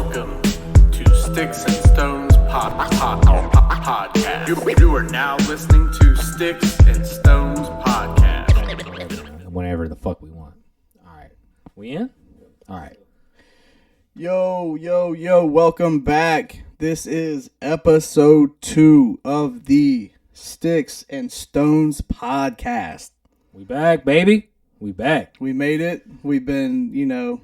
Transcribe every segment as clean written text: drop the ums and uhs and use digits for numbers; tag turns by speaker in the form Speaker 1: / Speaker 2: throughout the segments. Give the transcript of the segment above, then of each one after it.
Speaker 1: Welcome to Sticks and Stones podcast. You are now listening to Sticks and Stones podcast.
Speaker 2: Whenever the fuck we want. All right. We in? All right.
Speaker 3: Yo, welcome back. This is episode 2 of the Sticks and Stones podcast.
Speaker 2: We back, baby. We back.
Speaker 3: We made it. We've been,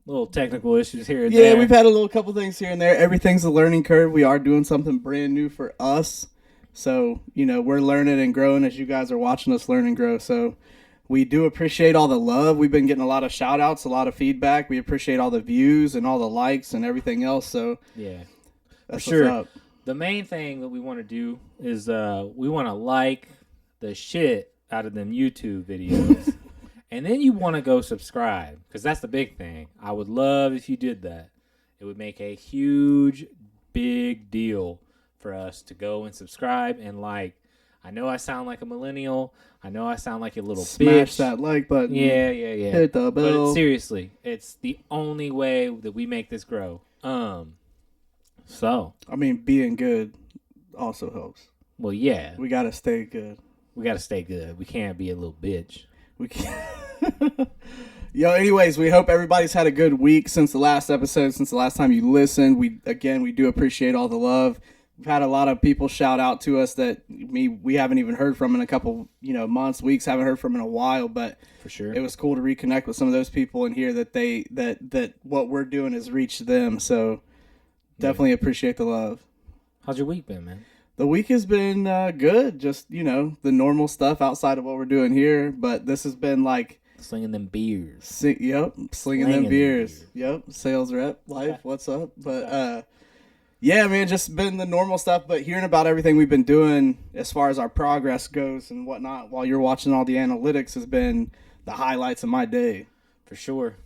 Speaker 2: Little technical issues here and
Speaker 3: yeah,
Speaker 2: there.
Speaker 3: we've had a couple things here and there. Everything's a learning curve. We are doing something brand new for us. So, we're learning and growing as you guys are watching us learn and grow. So, we do appreciate all the love. We've been getting a lot of shout outs, a lot of feedback. We appreciate all the views and all the likes and everything else. So,
Speaker 2: yeah,
Speaker 3: that's
Speaker 2: for sure.
Speaker 3: what's up.
Speaker 2: The main thing that we want to do is we want to like the shit out of them YouTube videos. And then you want to go subscribe, because that's the big thing. I would love if you did that. It would make a huge, big deal for us to go and subscribe and like. I know I sound like a millennial. I know I sound like a little
Speaker 3: Smash
Speaker 2: bitch.
Speaker 3: that like button.
Speaker 2: Yeah.
Speaker 3: Hit the bell.
Speaker 2: But seriously, it's the only way that we make this grow.
Speaker 3: Being good also helps.
Speaker 2: Well, yeah.
Speaker 3: We got to stay good.
Speaker 2: We got to stay good. We can't be a little bitch.
Speaker 3: We can't. Anyways, we hope everybody's had a good week since the last episode, since the last time you listened. We do appreciate all the love. We've had a lot of people shout out to us that we haven't even heard from in a couple, months, weeks, haven't heard from in a while, but
Speaker 2: for sure.
Speaker 3: It was cool to reconnect with some of those people and hear that that what we're doing has reached them. So definitely appreciate the love.
Speaker 2: How's your week been, man?
Speaker 3: The week has been good. Just, the normal stuff outside of what we're doing here. But this has been like...
Speaker 2: Slinging them beers.
Speaker 3: Slinging them beers. Yep, sales rep life. What's up? But, yeah, man, just been the normal stuff. But hearing about everything we've been doing as far as our progress goes and whatnot while you're watching all the analytics has been the highlights of my day.
Speaker 2: For sure.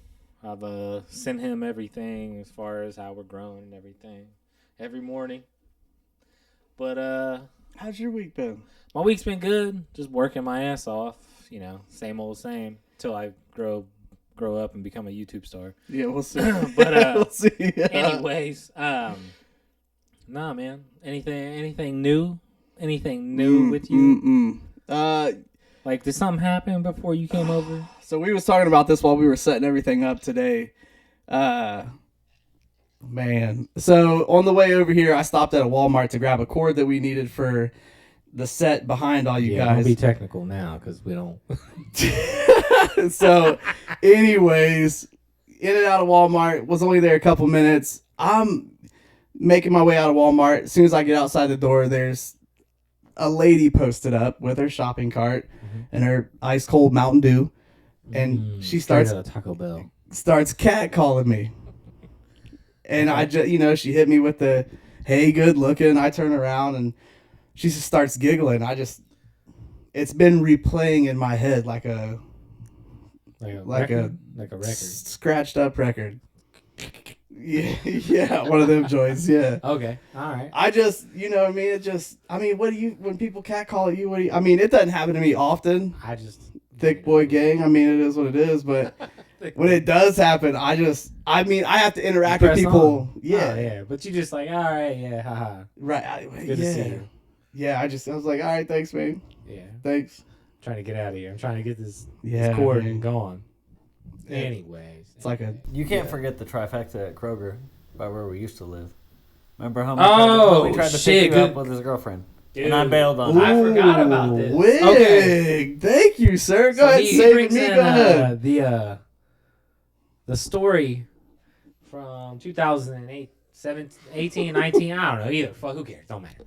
Speaker 2: I've sent him everything as far as how we're growing and everything every morning. But
Speaker 3: how's your week been?
Speaker 2: My week's been good. Just working my ass off. Same old same. Till I grow up and become a YouTube star.
Speaker 3: Yeah, we'll see.
Speaker 2: But
Speaker 3: we'll see.
Speaker 2: Anyways, nah, man. Anything new? Anything new with you? Like, did something happen before you came over?
Speaker 3: So we was talking about this while we were setting everything up today. Man. So on the way over here, I stopped at a Walmart to grab a cord that we needed for the set behind all you guys.
Speaker 2: Don't be technical now because we don't.
Speaker 3: So, anyways, in and out of Walmart. Was only there a couple minutes. I'm making my way out of Walmart. As soon as I get outside the door, there's a lady posted up with her shopping cart and her ice cold Mountain Dew. And she starts
Speaker 2: Taco Bell.
Speaker 3: Starts catcalling me. And I just, she hit me with the, hey, good looking. I turn around and she just starts giggling. It's been replaying in my head like a
Speaker 2: record?
Speaker 3: scratched up record. Yeah, one of them joints. Yeah.
Speaker 2: Okay. All right.
Speaker 3: I just, when people catcall you, it doesn't happen to me often. Thick boy gang. It is what it is, but when it does happen, I have to interact with people.
Speaker 2: On.
Speaker 3: Yeah.
Speaker 2: Oh, yeah. But you just like, all right, yeah, haha.
Speaker 3: Right.
Speaker 2: Good to see you.
Speaker 3: Yeah, I was like, all right, thanks, man.
Speaker 2: Yeah.
Speaker 3: Thanks.
Speaker 2: I'm trying to get out of here. I'm trying to get this
Speaker 3: cord
Speaker 2: cord gone.
Speaker 3: Yeah.
Speaker 2: Anyways.
Speaker 3: It's like
Speaker 4: You can't forget the trifecta at Kroger by where we used to live. Remember how we tried to pick you up with his girlfriend?
Speaker 2: Dude.
Speaker 4: And I bailed on him.
Speaker 2: I forgot about this.
Speaker 3: Wig. Okay. Thank you, sir. Go ahead, save me. Go ahead.
Speaker 2: The story from 2008, 17, 18, 19, I don't know either. Fuck, who cares? Don't matter.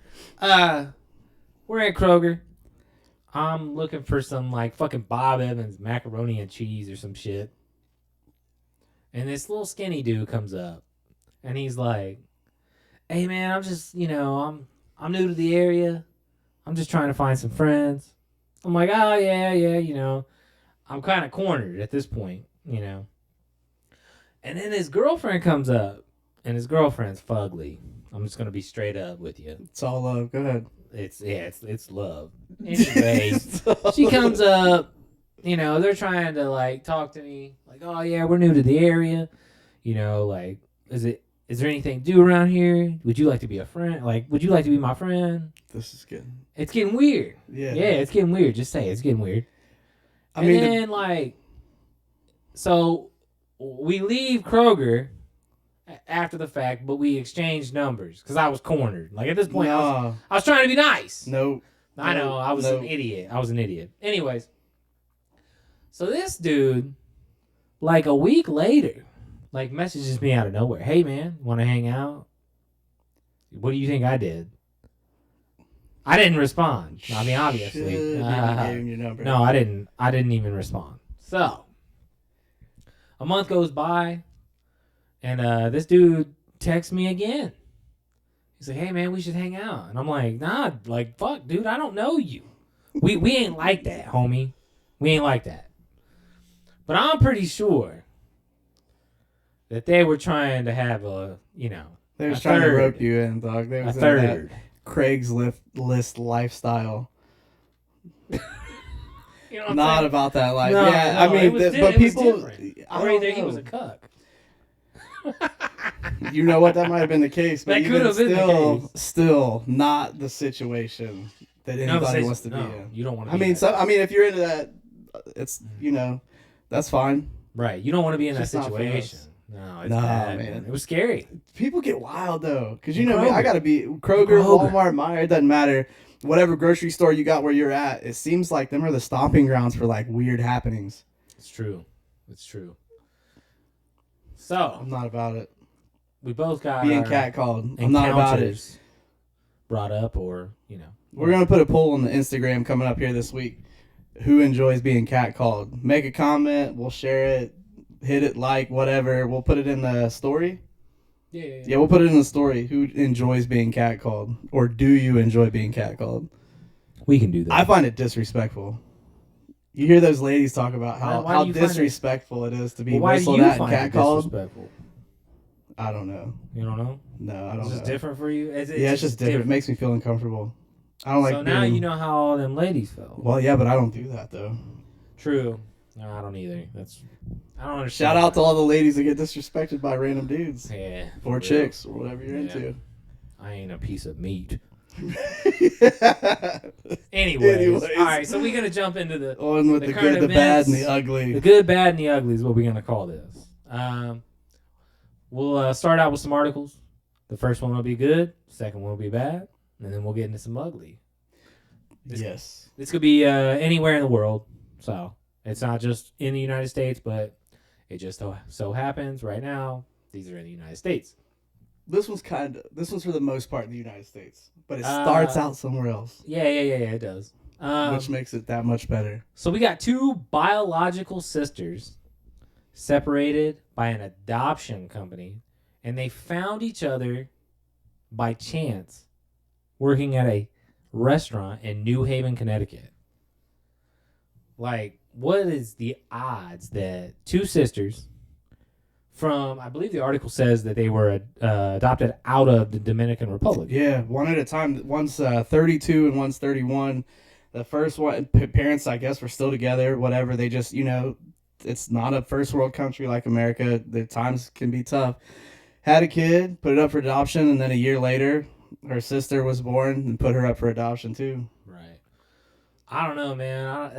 Speaker 2: We're at Kroger. I'm looking for some like fucking Bob Evans macaroni and cheese or some shit. And this little skinny dude comes up and he's like, hey man, I'm just, I'm new to the area. I'm just trying to find some friends. I'm like, oh yeah, I'm kind of cornered at this point, And then his girlfriend comes up and his girlfriend's fugly. I'm just going to be straight up with you.
Speaker 3: It's all love. Go ahead.
Speaker 2: It's love. Anyways, she comes up, they're trying to like talk to me like, oh yeah, we're new to the area. Is is there anything to do around here? Would you like to be a friend? Like, would you like to be my friend?
Speaker 3: This is good.
Speaker 2: It's getting weird.
Speaker 3: Yeah.
Speaker 2: Yeah, it's getting weird. Just say it's getting weird.
Speaker 3: I mean,
Speaker 2: then, like, so we leave Kroger after the fact, but we exchanged numbers because I was cornered. Like, at this point, I was trying to be nice.
Speaker 3: Nope.
Speaker 2: I know. I was an idiot. Anyways, so this dude, like a week later, like messages me out of nowhere. Hey, man, want to hang out? What do you think I did? I didn't respond. I mean, obviously.
Speaker 3: You gave him your number.
Speaker 2: No, I didn't. I didn't even respond. So, a month goes by, and this dude texts me again. He's like, hey, man, we should hang out. And I'm like, nah, like, fuck, dude, I don't know you. We ain't like that, homie. We ain't like that. But I'm pretty sure that they were trying to have a,
Speaker 3: they was trying to rope you in, dog. They was
Speaker 2: a third.
Speaker 3: In that Craigslist lifestyle. Not about that life.
Speaker 2: No,
Speaker 3: yeah,
Speaker 2: no,
Speaker 3: I mean, but people.
Speaker 2: Right there, he was a cuck.
Speaker 3: You know what? That might have been the case, but
Speaker 2: That could have been the case.
Speaker 3: Still not the situation that anybody wants to be in.
Speaker 2: You don't want to.
Speaker 3: I mean, if you're into that, it's that's fine.
Speaker 2: Right, you don't want to be in that
Speaker 3: Just not for
Speaker 2: situation.
Speaker 3: us.
Speaker 2: No, it's bad, man. It was scary.
Speaker 3: People get wild though, because
Speaker 2: Kroger.
Speaker 3: I gotta be Kroger, Walmart, Meijer. It doesn't matter. Whatever grocery store you got where you're at, it seems like them are the stomping grounds for like weird happenings.
Speaker 2: It's true. It's true. So
Speaker 3: I'm not about it.
Speaker 2: We both got
Speaker 3: being catcalled. I'm not about it.
Speaker 2: Brought up, or
Speaker 3: we're gonna put a poll on the Instagram coming up here this week. Who enjoys being catcalled? Make a comment. We'll share it. Hit it, like, whatever. We'll put it in the story. Yeah, we'll put it in the story. Who enjoys being catcalled, or do you enjoy being catcalled?
Speaker 2: We can do that.
Speaker 3: I find it disrespectful. You hear those ladies talk about how disrespectful it is to be whistled at and catcalled. I don't know.
Speaker 2: You don't know?
Speaker 3: No, I don't know.
Speaker 2: It's just different for you?
Speaker 3: It's just different. It makes me feel uncomfortable. I don't like
Speaker 2: So now you know how all them ladies felt.
Speaker 3: Well, yeah, but I don't do that, though.
Speaker 2: True. No, I don't either. I don't understand.
Speaker 3: Shout out to all the ladies that get disrespected by random dudes.
Speaker 2: Yeah.
Speaker 3: Or chicks, or whatever you're into.
Speaker 2: I ain't a piece of meat. Anyways. All right, so we're going to jump into the
Speaker 3: good, the bad, and the ugly.
Speaker 2: The good, bad, and the ugly is what we're going to call this. We'll start out with some articles. The first one will be good. The second one will be bad. And then we'll get into some ugly. This could be anywhere in the world. So it's not just in the United States, but it just so happens right now these are in the United States.
Speaker 3: This one's for the most part in the United States, but it starts out somewhere else.
Speaker 2: Yeah, it does.
Speaker 3: Which makes it that much better.
Speaker 2: So we got two biological sisters separated by an adoption company, and they found each other by chance working at a restaurant in New Haven, Connecticut. Like, what is the odds that two sisters from, I believe the article says that they were adopted out of the Dominican Republic.
Speaker 3: Yeah, one at a time. One's 32 and one's 31. The first one, parents, I guess, were still together, whatever. They just, it's not a first world country like America. The times can be tough. Had a kid, put it up for adoption, and then a year later, her sister was born and put her up for adoption too.
Speaker 2: Right. I don't know, man.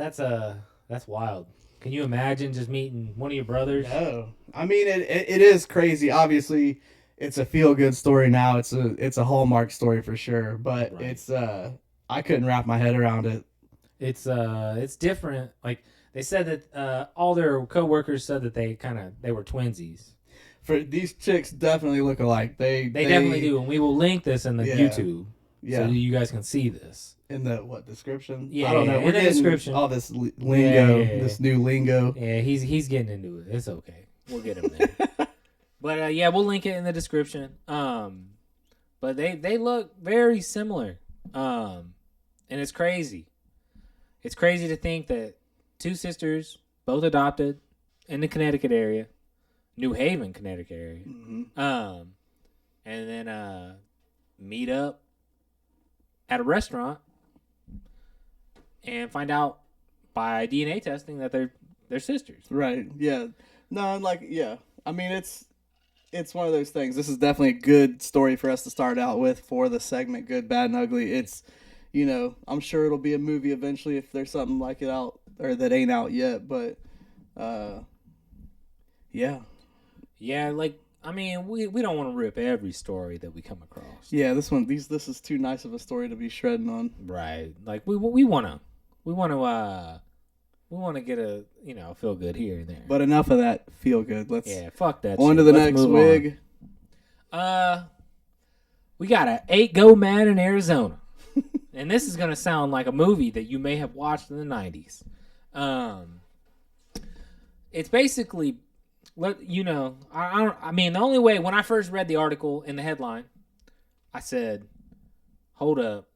Speaker 2: That's wild. Can you imagine just meeting one of your brothers?
Speaker 3: No. I mean, it is crazy. Obviously, it's a feel-good story now. It's a Hallmark story for sure. But right. It's I couldn't wrap my head around it.
Speaker 2: It's different. Like they said that all their coworkers said that they were twinsies.
Speaker 3: For these chicks, definitely look alike. They
Speaker 2: definitely do, and we will link this in the YouTube, so you guys can see this.
Speaker 3: In the description?
Speaker 2: Yeah,
Speaker 3: I don't know.
Speaker 2: In the description.
Speaker 3: All this lingo, this new lingo.
Speaker 2: Yeah, he's getting into it. It's okay. We'll get him there. But we'll link it in the description. But they look very similar. And it's crazy. It's crazy to think that two sisters, both adopted in the Connecticut area, New Haven, Connecticut area, and then meet up at a restaurant and find out by DNA testing that they're sisters.
Speaker 3: Right. Yeah. No, I mean, it's one of those things. This is definitely a good story for us to start out with for the segment Good, Bad, and Ugly. It's, I'm sure it'll be a movie eventually if there's something like it out or that ain't out yet. But, yeah.
Speaker 2: Yeah, like, I mean, we don't want to rip every story that we come across.
Speaker 3: Yeah, this is too nice of a story to be shredding on.
Speaker 2: Right. Like, we want to get a, feel good here and there.
Speaker 3: But enough of that feel good.
Speaker 2: Fuck that.
Speaker 3: On to the next wig.
Speaker 2: We got a 8 Go Man in Arizona. And this is going to sound like a movie that you may have watched in the 90s. It's basically, I mean, the only way, when I first read the article in the headline, I said, hold up,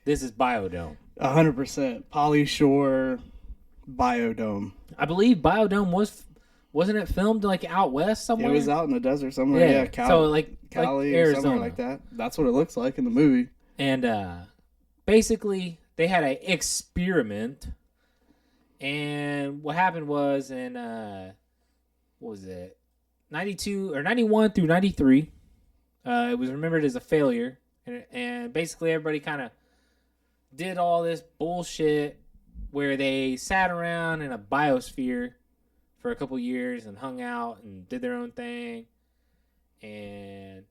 Speaker 2: this is Biodome.
Speaker 3: 100%. Pauly Shore, Biodome.
Speaker 2: I believe Biodome wasn't it filmed like out west somewhere?
Speaker 3: It was out in the desert somewhere. Yeah,
Speaker 2: Cali
Speaker 3: like
Speaker 2: Arizona,
Speaker 3: or somewhere like that. That's what it looks like in the movie.
Speaker 2: And basically, they had an experiment, and what happened was in what was it, 92 or 91 through 93, it was remembered as a failure, and basically everybody kind of did all this bullshit where they sat around in a biosphere for a couple years and hung out and did their own thing. And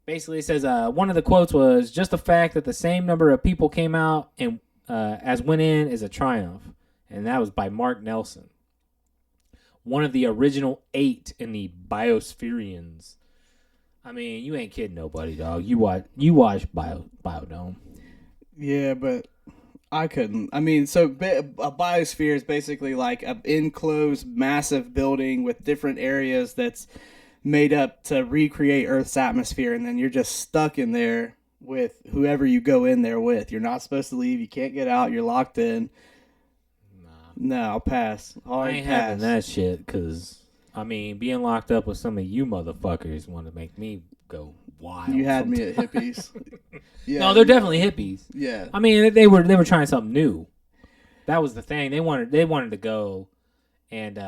Speaker 2: basically it says one of the quotes was, just the fact that the same number of people came out and as went in is a triumph. And that was by Mark Nelson, one of the original 8 in the Biospherians. I mean, you ain't kidding nobody, dog. You watch Biodome.
Speaker 3: Yeah, but I couldn't. I mean, so a biosphere is basically like an enclosed, massive building with different areas that's made up to recreate Earth's atmosphere, and then you're just stuck in there with whoever you go in there with. You're not supposed to leave. You can't get out. You're locked in. No, I'll pass.
Speaker 2: I ain't having that shit, because, I mean, being locked up with some of you motherfuckers want to make me go wild.
Speaker 3: You had me at hippies.
Speaker 2: Yeah, no, they're definitely hippies.
Speaker 3: Yeah.
Speaker 2: I mean, they were trying something new. That was the thing. They wanted to go and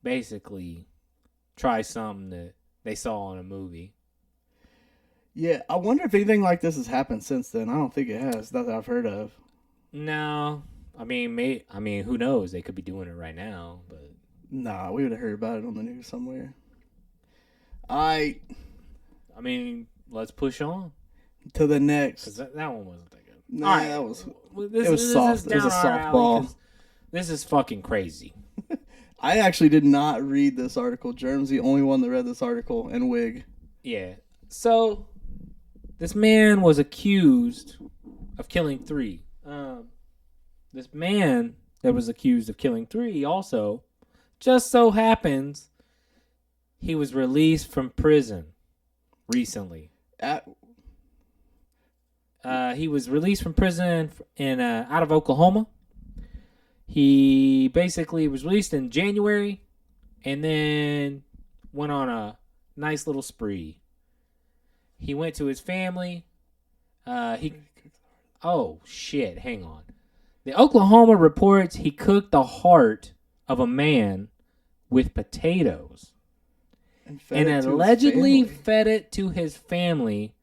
Speaker 2: basically try something that they saw in a movie.
Speaker 3: Yeah, I wonder if anything like this has happened since then. I don't think it has. Not that I've heard of.
Speaker 2: No. I mean, who knows? They could be doing it right now, but
Speaker 3: nah, we would have heard about it on the news somewhere.
Speaker 2: I mean, let's push on
Speaker 3: to the next.
Speaker 2: Because that one wasn't that good.
Speaker 3: Nah,
Speaker 2: right.
Speaker 3: it was
Speaker 2: soft.
Speaker 3: It was a softball.
Speaker 2: This is fucking crazy.
Speaker 3: I actually did not read this article. Jerem's the only one that read this article, and Wig.
Speaker 2: Yeah. So, this man was accused of killing 3. This man that was accused of killing 3 also, just so happens, he was released from prison recently. He was released from prison out of Oklahoma. He basically was released in January and then went on a nice little spree. He went to his family. Oh, shit. Hang on. The Oklahoma reports he cooked the heart of a man with potatoes and allegedly fed it to his family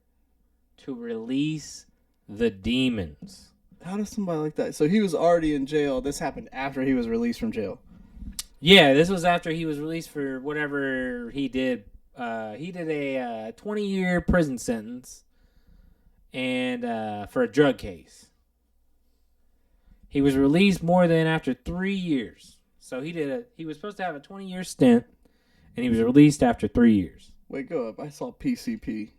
Speaker 2: to release the demons.
Speaker 3: How does somebody like that? So he was already in jail. This happened after he was released from jail.
Speaker 2: Yeah, this was after he was released for whatever he did. He did a 20-year prison sentence and for a drug case. He was released more than after 3 years. So he was supposed to have a 20-year stint, and he was released after 3 years.
Speaker 3: Wait, go up. I saw PCP.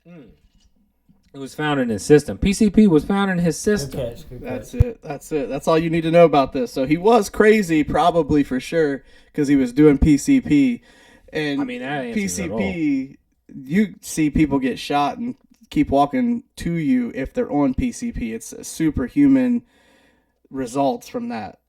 Speaker 2: It was found in his system. PCP was found in his system.
Speaker 4: Good catch.
Speaker 3: That's it. That's all you need to know about this. So he was crazy, probably for sure, because he was doing PCP. And
Speaker 2: I mean, that
Speaker 3: PCP, you see people get shot and keep walking to you if they're on PCP. It's superhuman results from that.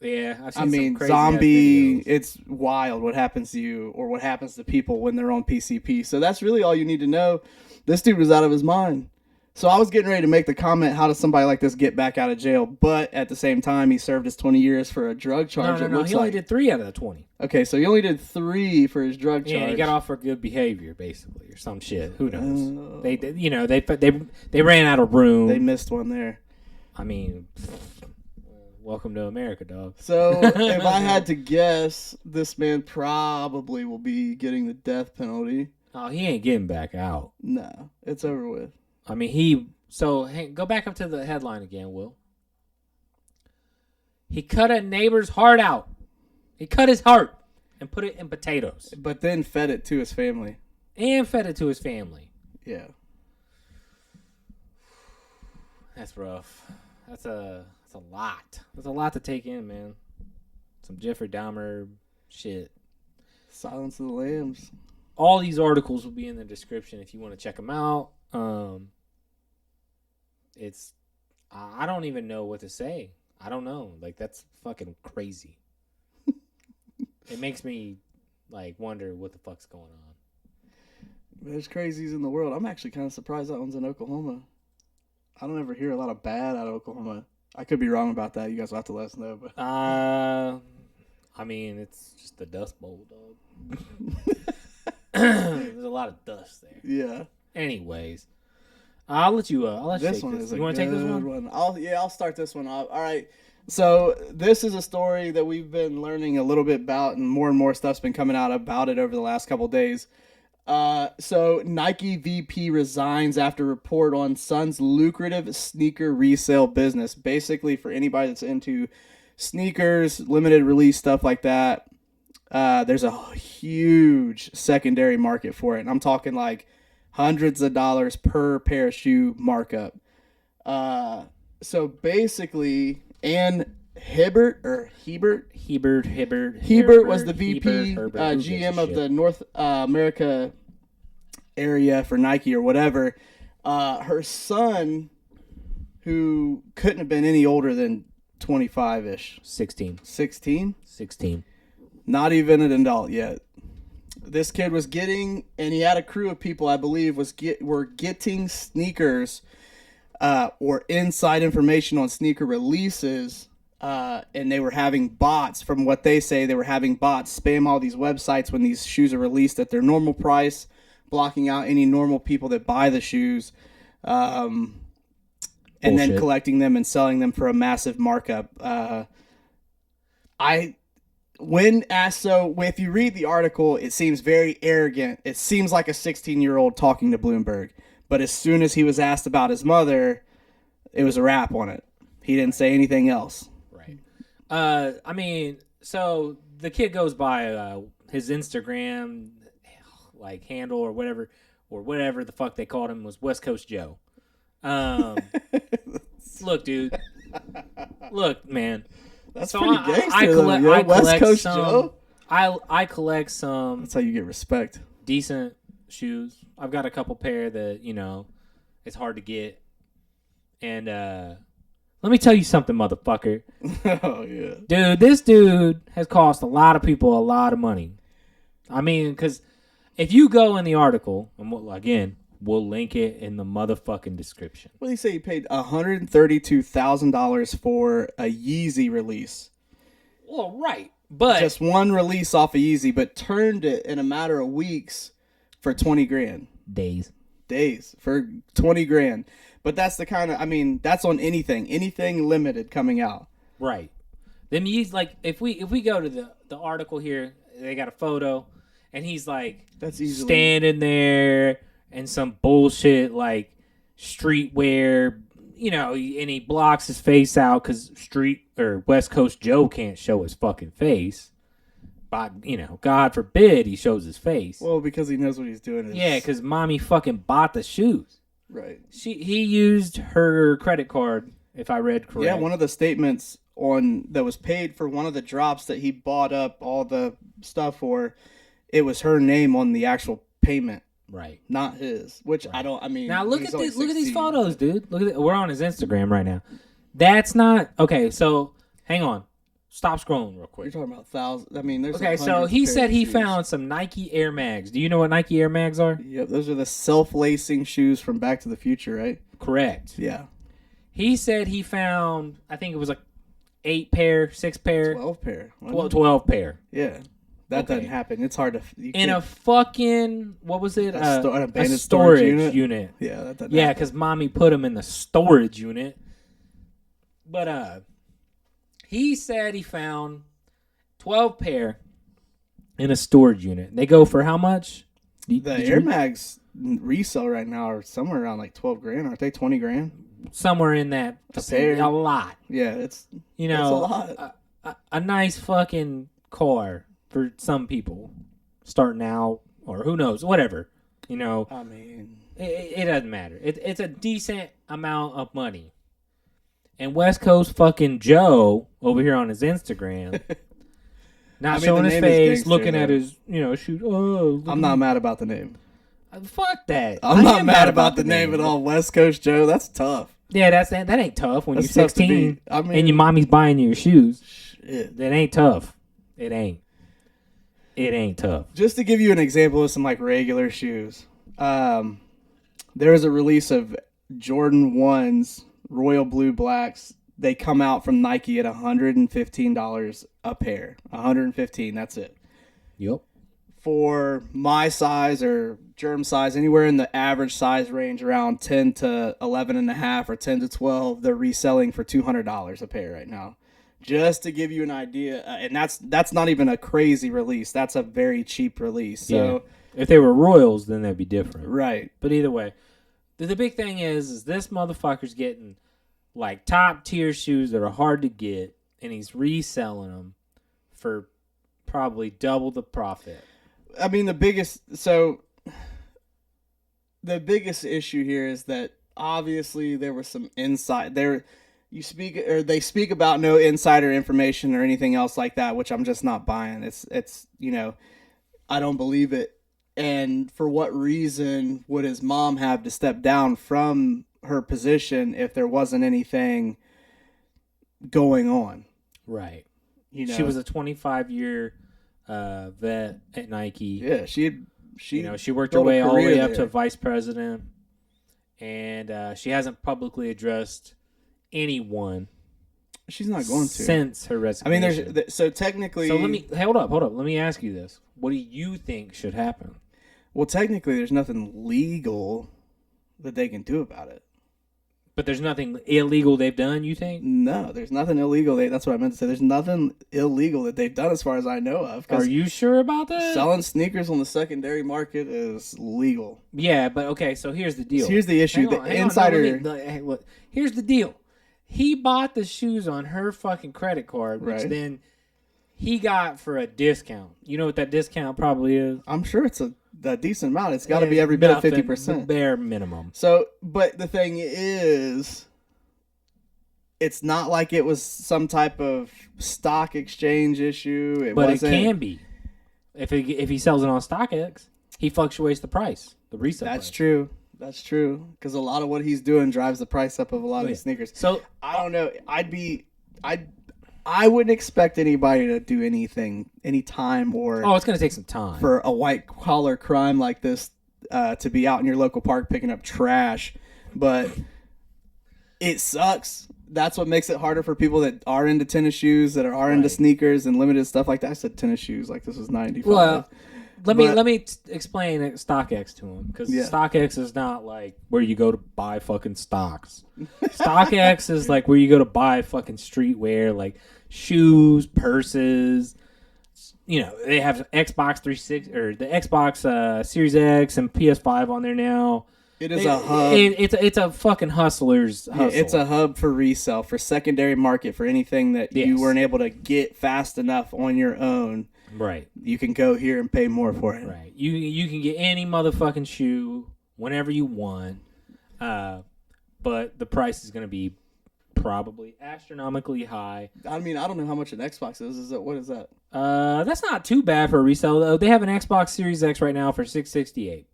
Speaker 2: Yeah, I've seen
Speaker 3: I mean,
Speaker 2: some crazy
Speaker 3: zombie, it's wild what happens to you or what happens to people when they're on PCP. So that's really all you need to know. This dude was out of his mind. So I was getting ready to make the comment, how does somebody like this get back out of jail? But at the same time, he served his 20 years for a drug charge.
Speaker 2: No. He only did 3 out of the 20.
Speaker 3: Okay, so he only did 3 for his drug charge.
Speaker 2: Yeah, he got off for good behavior, basically, or some shit. Who knows? They ran out of room.
Speaker 3: They missed one there.
Speaker 2: I mean, welcome to America, dog.
Speaker 3: So if I had to guess, this man probably will be getting the death penalty.
Speaker 2: Oh, he ain't getting back out.
Speaker 3: No, it's over with.
Speaker 2: I mean, go back up to the headline again, Will. He cut a neighbor's heart out. He cut his heart and put it in potatoes.
Speaker 3: But then fed it to his family.
Speaker 2: Yeah. That's rough. That's a lot. That's a lot to take in, man. Some Jeffrey Dahmer shit.
Speaker 3: Silence of the Lambs.
Speaker 2: All these articles will be in the description if you want to check them out. I don't even know what to say. I don't know. Like, that's fucking crazy. It makes me like wonder what the fuck's going on.
Speaker 3: There's crazies in the world. I'm actually kind of surprised that one's in Oklahoma. I don't ever hear a lot of bad out of Oklahoma. I could be wrong about that. You guys will have to let us know. But
Speaker 2: I mean, it's just the Dust Bowl, dog. There's a lot of dust there.
Speaker 3: Yeah.
Speaker 2: Anyways, I'll let you.
Speaker 3: This
Speaker 2: take
Speaker 3: one
Speaker 2: this.
Speaker 3: is a
Speaker 2: You want to take this one?
Speaker 3: I'll start this one off. All right. So this is a story that we've been learning a little bit about, and more stuff's been coming out about it over the last couple of days. So Nike VP resigns after report on son's lucrative sneaker resale business. Basically, for anybody that's into sneakers, limited release stuff like that, there's a huge secondary market for it. And I'm talking like hundreds of dollars per pair of shoe markup. So basically, Ann Hebert was the VP, GM of the North America area for Nike or whatever. Her son, who couldn't have been any older than 25-ish.
Speaker 2: 16.
Speaker 3: 16?
Speaker 2: 16.
Speaker 3: Not even an adult yet. This kid was getting, and he had a crew of people, I believe, were getting sneakers or inside information on sneaker releases, and they were having bots, from what they say, they were having bots spam all these websites when these shoes are released at their normal price, blocking out any normal people that buy the shoes, and then collecting them and selling them for a massive markup. When asked, so if you read the article, it seems very arrogant. It seems like a 16-year-old talking to Bloomberg. But as soon as he was asked about his mother, it was a wrap on it. He didn't say anything else.
Speaker 2: Right. I mean, so the kid goes by his Instagram like handle or whatever the fuck they called him was West Coast Joe. Look, dude. Look, man.
Speaker 3: That's so pretty gangster. West Coast Joe.
Speaker 2: I collect some.
Speaker 3: That's how you get respect.
Speaker 2: Decent shoes. I've got a couple pair that, it's hard to get. And let me tell you something, motherfucker.
Speaker 3: Oh, yeah.
Speaker 2: Dude, this dude has cost a lot of people a lot of money. I mean, because if you go in the article, and we'll link it in the motherfucking description.
Speaker 3: What did he say? He paid $132,000 for a Yeezy release.
Speaker 2: Well, right. But
Speaker 3: just one release off of Yeezy, but turned it in a matter of weeks for $20,000. Days for $20,000. But that's the kind of, that's on anything limited coming out.
Speaker 2: Right. Then he's like, if we go to the article here, they got a photo, and he's like,
Speaker 3: that's easily
Speaker 2: standing there in some bullshit like streetwear, and he blocks his face out because West Coast Joe can't show his fucking face. But, God forbid he shows his face.
Speaker 3: Well, because he knows what he's doing.
Speaker 2: Yeah, because mommy fucking bought the shoes.
Speaker 3: Right.
Speaker 2: He used her credit card, if I read correct.
Speaker 3: Yeah, one of the statements that was paid for one of the drops that he bought up all the stuff for, it was her name on the actual payment.
Speaker 2: Right.
Speaker 3: Not his. Which right.
Speaker 2: Now look at these photos, dude. We're on his Instagram right now. That's not okay, so hang on. Stop scrolling real quick.
Speaker 3: You're talking about thousands. There's
Speaker 2: okay. So he said he found some Nike Air Mags. Do you know what Nike Air Mags are?
Speaker 3: Yep, those are the self-lacing shoes from Back to the Future, right?
Speaker 2: Correct.
Speaker 3: Yeah.
Speaker 2: He said he found, I think it was like 8 pair, 6 pair.
Speaker 3: 12 pair.
Speaker 2: 12 pair.
Speaker 3: Yeah. That doesn't happen. It's hard to...
Speaker 2: In a fucking... What was it?
Speaker 3: An abandoned
Speaker 2: storage unit.
Speaker 3: Yeah, that doesn't
Speaker 2: Yeah,
Speaker 3: happen.
Speaker 2: because mommy put him in the storage unit. But he said he found 12 pair in a storage unit. They go for how much?
Speaker 3: The Air Mags resale right now are somewhere around like 12 grand, aren't they? 20 grand?
Speaker 2: Somewhere in that. A lot.
Speaker 3: Yeah, it's
Speaker 2: You know,
Speaker 3: it's a lot.
Speaker 2: A nice fucking car for some people starting out, or who knows, whatever. You know,
Speaker 3: I mean,
Speaker 2: it doesn't matter. It's a decent amount of money. And West Coast fucking Joe over here on his Instagram, not showing his face, looking at his, shoot. Oh,
Speaker 3: I'm not mad about the name.
Speaker 2: Fuck that.
Speaker 3: I'm not mad about the name at all. West Coast Joe, that's tough.
Speaker 2: Yeah, that ain't tough when
Speaker 3: That's
Speaker 2: you're
Speaker 3: tough to
Speaker 2: 16
Speaker 3: beat. I mean,
Speaker 2: and your mommy's buying you your shoes.
Speaker 3: Shit.
Speaker 2: That ain't tough. It ain't. It ain't tough.
Speaker 3: Just to give you an example of some like regular shoes, there was a release of Jordan 1s, Royal Blue Blacks. They come out from Nike at $115 a pair. $115, that's it.
Speaker 2: Yep.
Speaker 3: For my size or germ size, anywhere in the average size range around 10 to 11 and a half or 10 to 12, they're reselling for $200 a pair right now. Just to give you an idea, and that's not even a crazy release. That's a very cheap release. So
Speaker 2: if they were Royals, then that'd be different.
Speaker 3: Right.
Speaker 2: But either way, the big thing is this motherfucker's getting like top tier shoes that are hard to get, and he's reselling them for probably double the profit.
Speaker 3: I mean, the biggest issue here is that obviously there was some insight there. They speak about no insider information or anything else like that, which I'm just not buying. It's I don't believe it. And for what reason would his mom have to step down from her position if there wasn't anything going on?
Speaker 2: Right.
Speaker 3: She
Speaker 2: was a 25-year vet at Nike.
Speaker 3: Yeah, she
Speaker 2: worked her way all the way up to vice president, and she hasn't publicly addressed anyone.
Speaker 3: She's not going to
Speaker 2: since her resignation.
Speaker 3: I mean, so technically.
Speaker 2: So hold up. Let me ask you this: what do you think should happen?
Speaker 3: Well, technically, there's nothing legal that they can do about it.
Speaker 2: But there's nothing illegal they've done, you think?
Speaker 3: No, there's nothing illegal. That's what I meant to say. There's nothing illegal that they've done as far as I know of.
Speaker 2: Are you sure about that?
Speaker 3: Selling sneakers on the secondary market is legal.
Speaker 2: Yeah, but okay, so here's the deal.
Speaker 3: So here's the issue.
Speaker 2: Here's the deal. He bought the shoes on her fucking credit card, which then he got for a discount. You know what that discount probably is?
Speaker 3: I'm sure it's a decent amount. It's got to be every bit of 50%.
Speaker 2: The bare minimum.
Speaker 3: So, but the thing is, it's not like it was some type of stock exchange issue.
Speaker 2: It can be. If he sells it on StockX, he fluctuates the price, the resale price.
Speaker 3: That's true. Because a lot of what he's doing drives the price up of a lot of these sneakers. So I don't know. I wouldn't expect anybody to do anything anytime or...
Speaker 2: Oh, it's going to take some time.
Speaker 3: For a white-collar crime like this to be out in your local park picking up trash. But it sucks. That's what makes it harder for people that are into tennis shoes, that are into sneakers and limited stuff like that. I said tennis shoes like this was 95.
Speaker 2: Well, let me explain StockX to him. Because StockX is not like where you go to buy fucking stocks. StockX is like where you go to buy fucking streetwear, like shoes, purses. They have Xbox 360 or the Xbox Series X and PS5 on there now.
Speaker 3: It is a hub.
Speaker 2: It's a fucking hustler's hustle.
Speaker 3: Yeah, it's a hub for resale, for secondary market, for anything that you weren't able to get fast enough on your own.
Speaker 2: Right.
Speaker 3: You can go here and pay more for it.
Speaker 2: Right. You can get any motherfucking shoe whenever you want, but the price is going to be probably astronomically high.
Speaker 3: I mean, I don't know how much an Xbox is. What is that?
Speaker 2: That's not too bad for a resale though. They have an Xbox Series X right now for $668.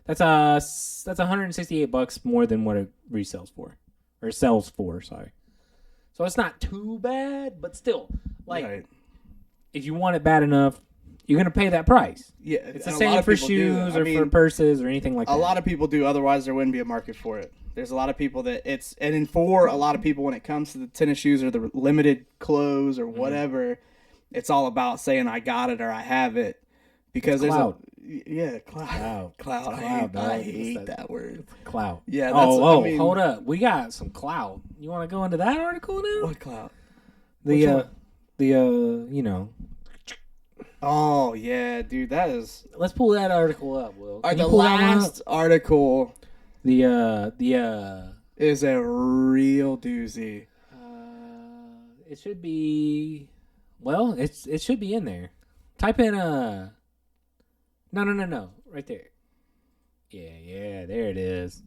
Speaker 2: That's $168 more than what it resells for, or sells for. Sorry. So it's not too bad, but still, if you want it bad enough, you're gonna pay that price.
Speaker 3: Yeah,
Speaker 2: it's the same for shoes or for purses or anything like that.
Speaker 3: A lot of people do. Otherwise, there wouldn't be a market for it. There's a lot of people that and for a lot of people when it comes to the tennis shoes or the limited clothes or whatever, it's all about saying I got it or I have it because there's
Speaker 2: Clout.
Speaker 3: Clout.
Speaker 2: Clout,
Speaker 3: I hate that word.
Speaker 2: Clout.
Speaker 3: Yeah. That's,
Speaker 2: Oh,
Speaker 3: I mean,
Speaker 2: hold up. We got some clout. You want to go into that article now?
Speaker 3: What clout?
Speaker 2: The you know.
Speaker 3: Oh yeah, dude, that is.
Speaker 2: Let's pull that article up, Will.
Speaker 3: All right,
Speaker 2: Can
Speaker 3: the
Speaker 2: you pull that one
Speaker 3: last
Speaker 2: up?
Speaker 3: article
Speaker 2: The
Speaker 3: is a real doozy.
Speaker 2: it should be. Well, it should be in there. Type in No. Right there. Yeah, there it is.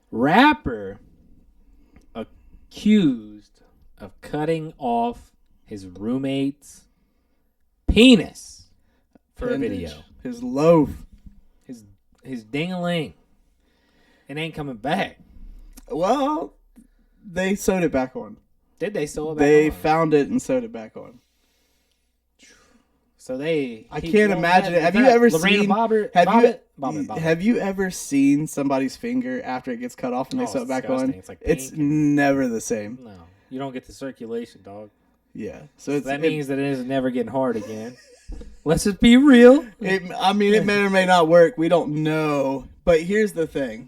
Speaker 2: Rapper accused of cutting off his roommate's penis for a video.
Speaker 3: His loaf.
Speaker 2: His ding-a-ling. It ain't coming back.
Speaker 3: Well, they sewed it back on.
Speaker 2: Did they sew it back
Speaker 3: They
Speaker 2: on?
Speaker 3: found it and sewed it back on.
Speaker 2: So they.
Speaker 3: I can't imagine it. Have you ever seen? Have you ever seen somebody's finger after it gets cut off and they sew it back on?
Speaker 2: It's like
Speaker 3: it's never the same.
Speaker 2: No, you don't get the circulation, dog.
Speaker 3: Yeah, so
Speaker 2: That means that it is never getting hard again. Let's just be real.
Speaker 3: It may or may not work. We don't know. But here's the thing.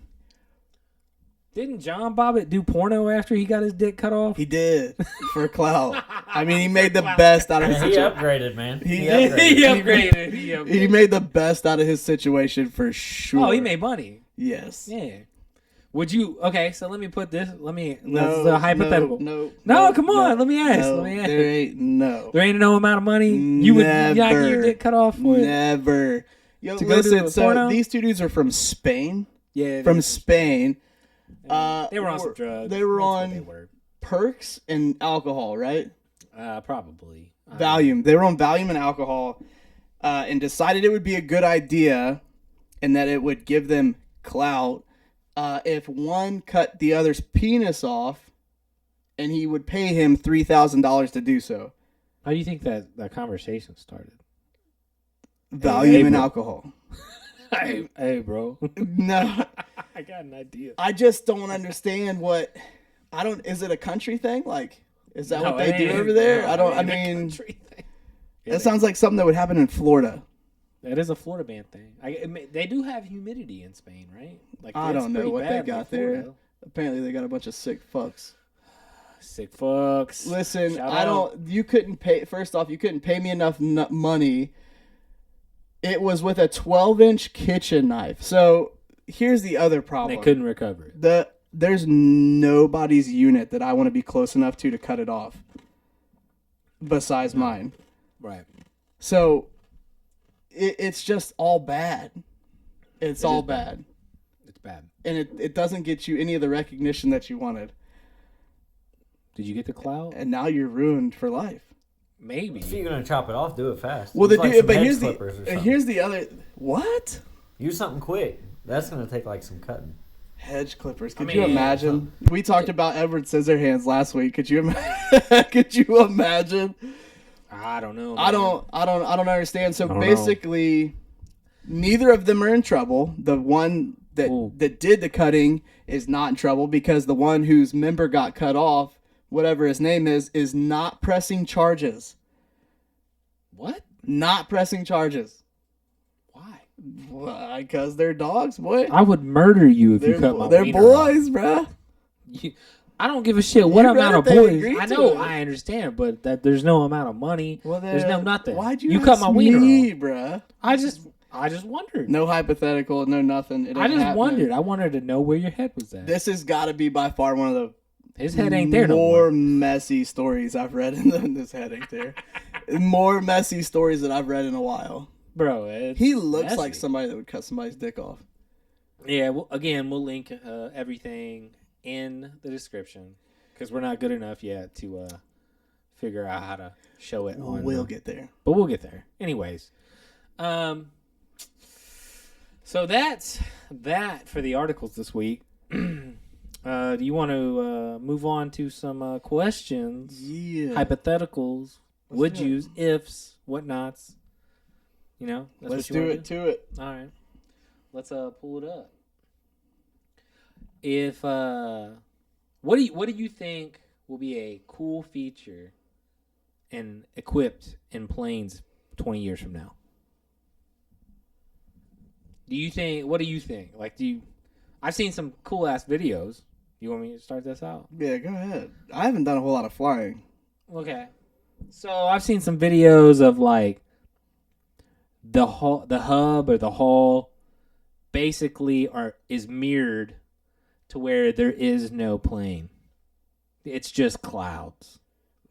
Speaker 2: Didn't John Bobbitt do porno after he got his dick cut off?
Speaker 3: He did for clout. I mean, he made the best out of his
Speaker 4: He
Speaker 3: situation.
Speaker 4: upgraded, man.
Speaker 3: He
Speaker 2: upgraded.
Speaker 3: He made the best out of his situation for sure.
Speaker 2: Oh, he made money.
Speaker 3: Yes.
Speaker 2: Yeah. Would you? Okay, so let me put this. Let's
Speaker 3: No.
Speaker 2: hypothetical.
Speaker 3: No.
Speaker 2: Come on. Let me ask.
Speaker 3: No, there ain't no.
Speaker 2: There ain't no amount of money you would not get your dick cut off for it.
Speaker 3: Never. Yo,
Speaker 2: To go to
Speaker 3: listen.
Speaker 2: a
Speaker 3: So
Speaker 2: porno?
Speaker 3: these two dudes are from Spain.
Speaker 2: Yeah.
Speaker 3: From Spain.
Speaker 2: They were on some drugs.
Speaker 3: They were
Speaker 2: That's what
Speaker 3: on
Speaker 2: they were.
Speaker 3: perks and alcohol, right?
Speaker 2: Probably.
Speaker 3: Valium. They were on Valium and alcohol, and decided it would be a good idea, and that it would give them clout if one cut the other's penis off, and he would pay him $3,000 to do so.
Speaker 2: How do you think that conversation started?
Speaker 3: Valium and alcohol.
Speaker 2: Hey, bro.
Speaker 3: No,
Speaker 2: I got an idea.
Speaker 3: I just don't understand what. I don't. Is it a country thing? Like, is that what they do over there? That sounds like something that would happen in Florida.
Speaker 2: That is a Florida man thing. They do have humidity in Spain, right? Like
Speaker 3: I don't know what they got there. Apparently, they got a bunch of sick fucks.
Speaker 2: Sick fucks.
Speaker 3: Listen,
Speaker 2: Shout out.
Speaker 3: You couldn't pay. First off, you couldn't pay me enough money. It was with a 12-inch kitchen knife. So here's the other problem.
Speaker 2: They couldn't recover it.
Speaker 3: There's nobody's unit that I want to be close enough to cut it off. Besides mine.
Speaker 2: Right.
Speaker 3: So it's just all bad. It's all bad.
Speaker 2: It's bad.
Speaker 3: And it doesn't get you any of the recognition that you wanted.
Speaker 2: Did you get the clout?
Speaker 3: And now you're ruined for life.
Speaker 2: Maybe.
Speaker 4: If you're gonna chop it off, do it fast.
Speaker 3: Well,
Speaker 4: Use like some hedge
Speaker 3: here's
Speaker 4: clippers or something.
Speaker 3: here's the other. What?
Speaker 4: Use something quick. That's gonna take like some cutting.
Speaker 3: Hedge clippers. Could
Speaker 2: I
Speaker 3: you
Speaker 2: mean,
Speaker 3: imagine? We talked about Edward Scissorhands last week. Could you could you imagine?
Speaker 2: I don't know.
Speaker 3: I don't understand. So basically, neither of them are in trouble. The one that did the cutting is not in trouble because the one whose member got cut off, whatever his name is not pressing charges.
Speaker 2: What?
Speaker 3: Not pressing charges.
Speaker 2: Why?
Speaker 3: Because they're dogs, boy.
Speaker 2: I would murder you if you cut my
Speaker 3: They're
Speaker 2: wiener
Speaker 3: boys, bruh.
Speaker 2: I don't give a shit what
Speaker 3: You
Speaker 2: amount
Speaker 3: read
Speaker 2: of
Speaker 3: it, they
Speaker 2: boys.
Speaker 3: agreed
Speaker 2: I
Speaker 3: to
Speaker 2: know,
Speaker 3: it.
Speaker 2: I understand, but that there's no amount of money.
Speaker 3: Well,
Speaker 2: there's no nothing.
Speaker 3: Why'd you
Speaker 2: cut my wiener
Speaker 3: me,
Speaker 2: off?
Speaker 3: bruh?
Speaker 2: I just wondered.
Speaker 3: No hypothetical, no nothing. It
Speaker 2: I
Speaker 3: ain't
Speaker 2: just
Speaker 3: happening.
Speaker 2: wondered. I wanted to know where your head was at.
Speaker 3: This has got to be by far one of the
Speaker 2: His head ain't there no
Speaker 3: more
Speaker 2: more.
Speaker 3: messy stories I've read in this head ain't there. More messy stories that I've read in a while.
Speaker 2: Bro,
Speaker 3: He looks
Speaker 2: messy.
Speaker 3: like somebody that would cut somebody's dick off.
Speaker 2: Yeah, well, again, we'll link everything in the description because we're not good enough yet to figure out how to show it.
Speaker 3: We'll get there.
Speaker 2: But we'll get there. Anyways, so that's that for the articles this week. Do you want to move on to some questions?
Speaker 3: Yeah.
Speaker 2: Hypotheticals, would
Speaker 3: do it.
Speaker 2: yous, ifs, whatnots. You know, that's
Speaker 3: Let's
Speaker 2: what you
Speaker 3: do
Speaker 2: wanna
Speaker 3: it to it.
Speaker 2: All right. Let's pull it up. if what do you think will be a cool feature and equipped in planes 20 years from now? What do you think? Like, I've seen some cool ass videos. You want me to start this out?
Speaker 3: Yeah, go ahead. I haven't done a whole lot of flying.
Speaker 2: Okay. So I've seen some videos of like the hub or the hull basically is mirrored to where there is no plane. It's just clouds.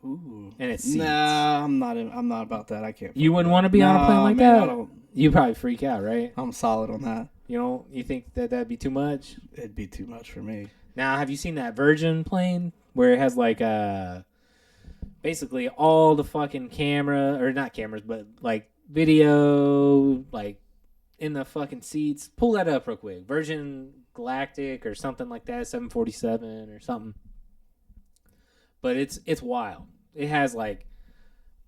Speaker 3: Ooh.
Speaker 2: And it's seats.
Speaker 3: Nah, I'm not about that. I can't.
Speaker 2: You wouldn't want to be on a plane like
Speaker 3: man,
Speaker 2: that?
Speaker 3: I don't.
Speaker 2: You probably freak out, right?
Speaker 3: I'm solid on that.
Speaker 2: You think that'd be too much?
Speaker 3: It'd be too much for me.
Speaker 2: Now, have you seen that Virgin plane where it has like basically all the fucking not cameras, but like video, like in the fucking seats? Pull that up real quick. Virgin Galactic or something like that, 747 or something. But it's wild. It has like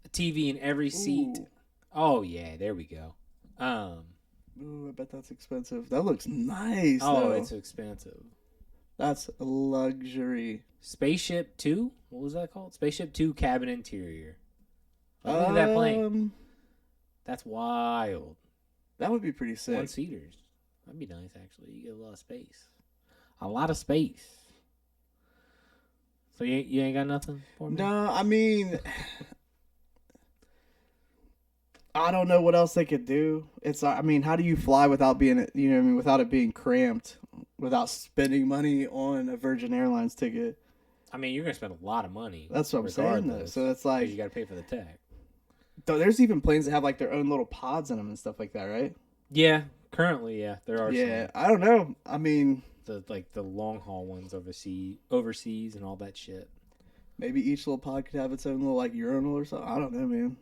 Speaker 2: a TV in every seat.
Speaker 3: Ooh.
Speaker 2: Oh yeah, there we go.
Speaker 3: Ooh, I bet that's expensive. That looks nice.
Speaker 2: Oh,
Speaker 3: though.
Speaker 2: it's expensive.
Speaker 3: That's a luxury.
Speaker 2: Spaceship 2? What was that called? Spaceship 2 cabin interior. Look at that plane. That's wild.
Speaker 3: That would be pretty sick.
Speaker 2: One seaters. That'd be nice, actually. You get a lot of space. A lot of space. So you ain't got nothing for me?
Speaker 3: No, I mean, I don't know what else they could do. I mean, how do you fly without being, without it being cramped, without spending money on a Virgin Airlines ticket?
Speaker 2: I mean, you're gonna spend a lot of money.
Speaker 3: That's what I'm saying, though. So it's like
Speaker 2: you got to pay for the tech.
Speaker 3: There's even planes that have like their own little pods in them and stuff like that, right?
Speaker 2: Yeah, currently, yeah, there are.
Speaker 3: Yeah,
Speaker 2: some.
Speaker 3: I don't know. I mean,
Speaker 2: the long haul ones overseas and all that shit.
Speaker 3: Maybe each little pod could have its own little like urinal or something. I don't know, man.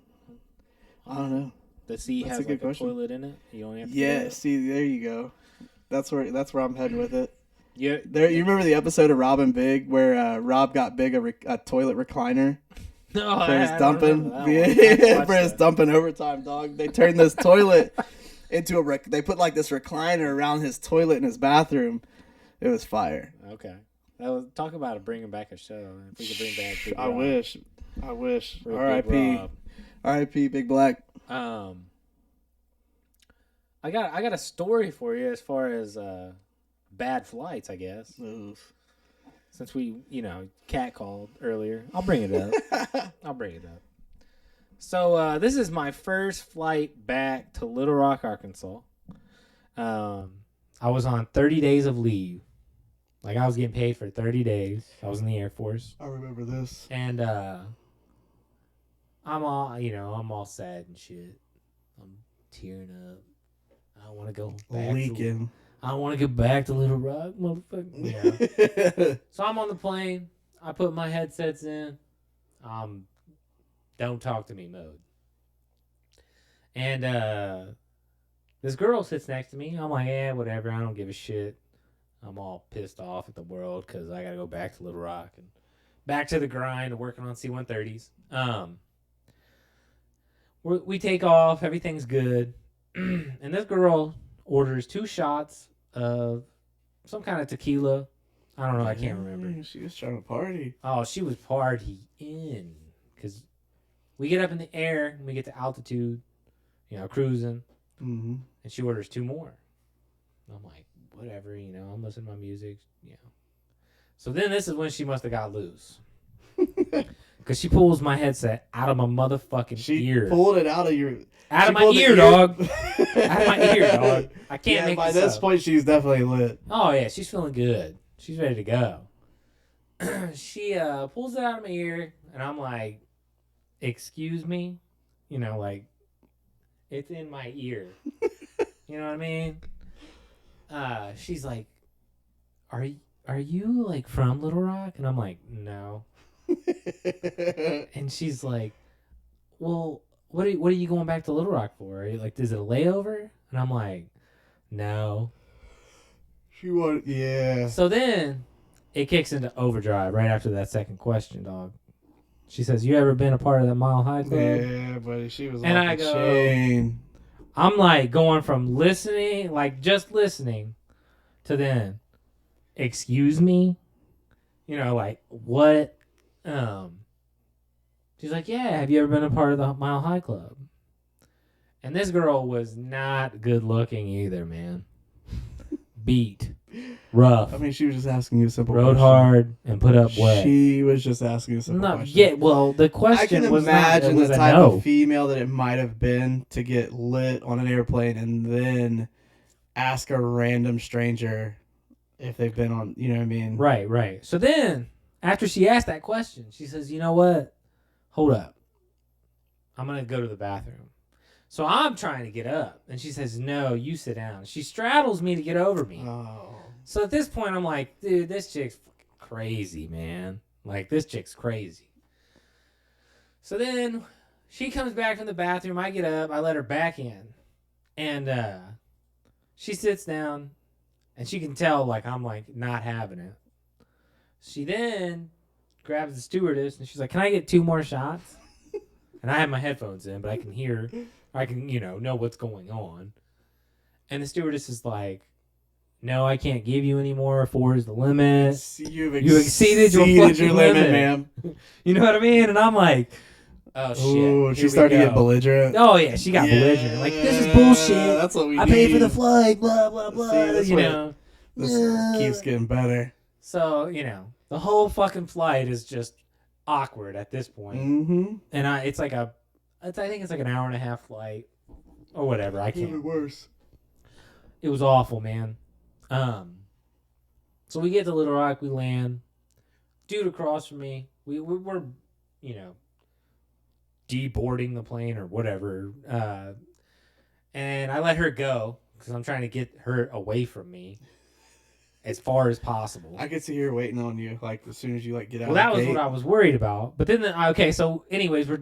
Speaker 3: I don't know.
Speaker 2: The seat
Speaker 3: That's
Speaker 2: has
Speaker 3: a good
Speaker 2: like
Speaker 3: question.
Speaker 2: a toilet in it. You only have to
Speaker 3: Yeah, see, there you go. That's where I'm heading with it.
Speaker 2: Yeah,
Speaker 3: You remember the episode of Rob and Big where Rob got Big a toilet recliner
Speaker 2: no,
Speaker 3: for his dumping?
Speaker 2: Yeah,
Speaker 3: for his dumping overtime, dog. They turned this toilet into they put like this recliner around his toilet in his bathroom. It was fire.
Speaker 2: Okay. Talk about it, bringing back a show. If we could bring back Big
Speaker 3: I
Speaker 2: Rob.
Speaker 3: wish.
Speaker 2: Big
Speaker 3: R.I.P.
Speaker 2: Rob.
Speaker 3: R.I.P. Big Black.
Speaker 2: I got a story for you as far as bad flights, I guess.
Speaker 3: Oof.
Speaker 2: Since we, catcalled earlier, I'll bring it up. So this is my first flight back to Little Rock, Arkansas. I was on 30 days of leave. Like, I was getting paid for 30 days. I was in the Air Force.
Speaker 3: I remember this.
Speaker 2: And I'm all sad and shit. I'm tearing up. I don't want to go back.
Speaker 3: Leaking.
Speaker 2: I don't want to get back to Little Rock, motherfucker. Yeah. So I'm on the plane. I put my headsets in. Don't talk to me mode. And this girl sits next to me. I'm like, yeah, whatever. I don't give a shit. I'm all pissed off at the world because I got to go back to Little Rock and back to the grind of working on C-130s. We take off. Everything's good. And this girl orders 2 shots of some kind of tequila. I don't know. I can't remember.
Speaker 3: She was trying to party.
Speaker 2: Oh, she was partying. Because we get up in the air and we get to altitude, cruising.
Speaker 3: Mm-hmm.
Speaker 2: And she orders 2 more. I'm like, whatever, I'm listening to my music, So then this is when she must have got loose. Because she pulls my headset out of my motherfucking ear.
Speaker 3: She pulled it out of your...
Speaker 2: Out of my ear, dog. Out of my ear, dog. I can't make
Speaker 3: by
Speaker 2: this
Speaker 3: this
Speaker 2: up.
Speaker 3: point, she's definitely lit.
Speaker 2: Oh, yeah, she's feeling good. She's ready to go. She pulls it out of my ear, and I'm like, excuse me? It's in my ear. You know what I mean? She's like, are you like from Little Rock? And I'm like, no. And she's like, well, what are you going back to Little Rock for? Are you like, is it a layover? And I'm like, no.
Speaker 3: Yeah.
Speaker 2: So then it kicks into overdrive right after that second question, dog. She says, you ever been a part of that Mile High Club?
Speaker 3: Yeah, buddy. She was
Speaker 2: and
Speaker 3: off
Speaker 2: I
Speaker 3: the
Speaker 2: go,
Speaker 3: chain.
Speaker 2: I'm like going from listening, like just listening, to then, excuse me? You know, like, what? She's like, yeah, have you ever been a part of the Mile High Club? And this girl was not good looking either, man. Beat. Rough.
Speaker 3: I mean, she was just asking you a simple
Speaker 2: Rode
Speaker 3: question.
Speaker 2: hard and put up wet.
Speaker 3: She was just asking a simple question.
Speaker 2: Yeah, well, the question
Speaker 3: I can
Speaker 2: was
Speaker 3: imagine
Speaker 2: not,
Speaker 3: the type of female that it might have been to get lit on an airplane and then ask a random stranger if they've been on, you know what I mean?
Speaker 2: Right. So then, after she asked that question, she says, you know what? Hold up. I'm going to go to the bathroom. So I'm trying to get up. And she says, no, you sit down. She straddles me to get over me.
Speaker 3: Oh.
Speaker 2: So at this point, I'm like, dude, this chick's fucking crazy, man. Like, this chick's crazy. So then she comes back from the bathroom. I get up. I let her back in. And she sits down. And she can tell, like, I'm, like, not having it. She then grabs the stewardess. And she's like, can I get 2 more shots? And I have my headphones in, but I can hear. I can, know what's going on. And the stewardess is like, no, I can't give you any more. 4 is the limit.
Speaker 3: You
Speaker 2: exceeded your limit,
Speaker 3: ma'am.
Speaker 2: You know what I mean? And I'm like, oh, shit.
Speaker 3: Ooh, she started to get belligerent.
Speaker 2: Oh, yeah, she got belligerent. Like, this is bullshit.
Speaker 3: That's what we
Speaker 2: I
Speaker 3: need.
Speaker 2: paid for the flight, blah, blah, blah.
Speaker 3: See, this keeps getting better.
Speaker 2: So, the whole fucking flight is just awkward at this point.
Speaker 3: Mm-hmm.
Speaker 2: And I think it's like an hour and a half flight or whatever. I can't.
Speaker 3: Even worse.
Speaker 2: It was awful, man. So we get to Little Rock, we land. Dude across from me, we're deboarding the plane or whatever. And I let her go because I'm trying to get her away from me as far as possible.
Speaker 3: I could see her waiting on you, like as soon as you get out.
Speaker 2: Well, that was what I was worried about. But then, so anyways, we're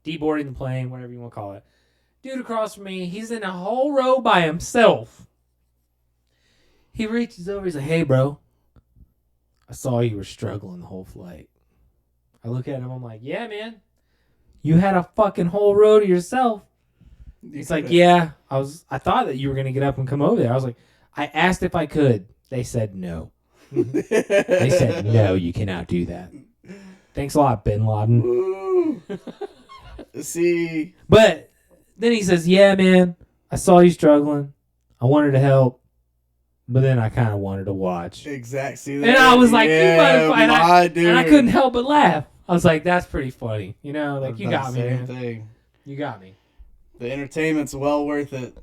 Speaker 2: deboarding the plane, whatever you want to call it. Dude across from me, he's in a whole row by himself. He reaches over, he's like, hey, bro, I saw you were struggling the whole flight. I look at him, I'm like, yeah, man. You had a fucking whole row to yourself. He's like, yeah, I thought that you were going to get up and come over there. I was like, I asked if I could. They said no. They said, no, you cannot do that. Thanks a lot, Bin Laden.
Speaker 3: See?
Speaker 2: But then he says, yeah, man, I saw you struggling. I wanted to help. But then I kind of wanted to watch.
Speaker 3: Exactly.
Speaker 2: And I was like,
Speaker 3: yeah,
Speaker 2: you motherfucker. And I couldn't help but laugh. I was like, that's pretty funny. You got me, man.
Speaker 3: Thing.
Speaker 2: You got me.
Speaker 3: The entertainment's well worth it.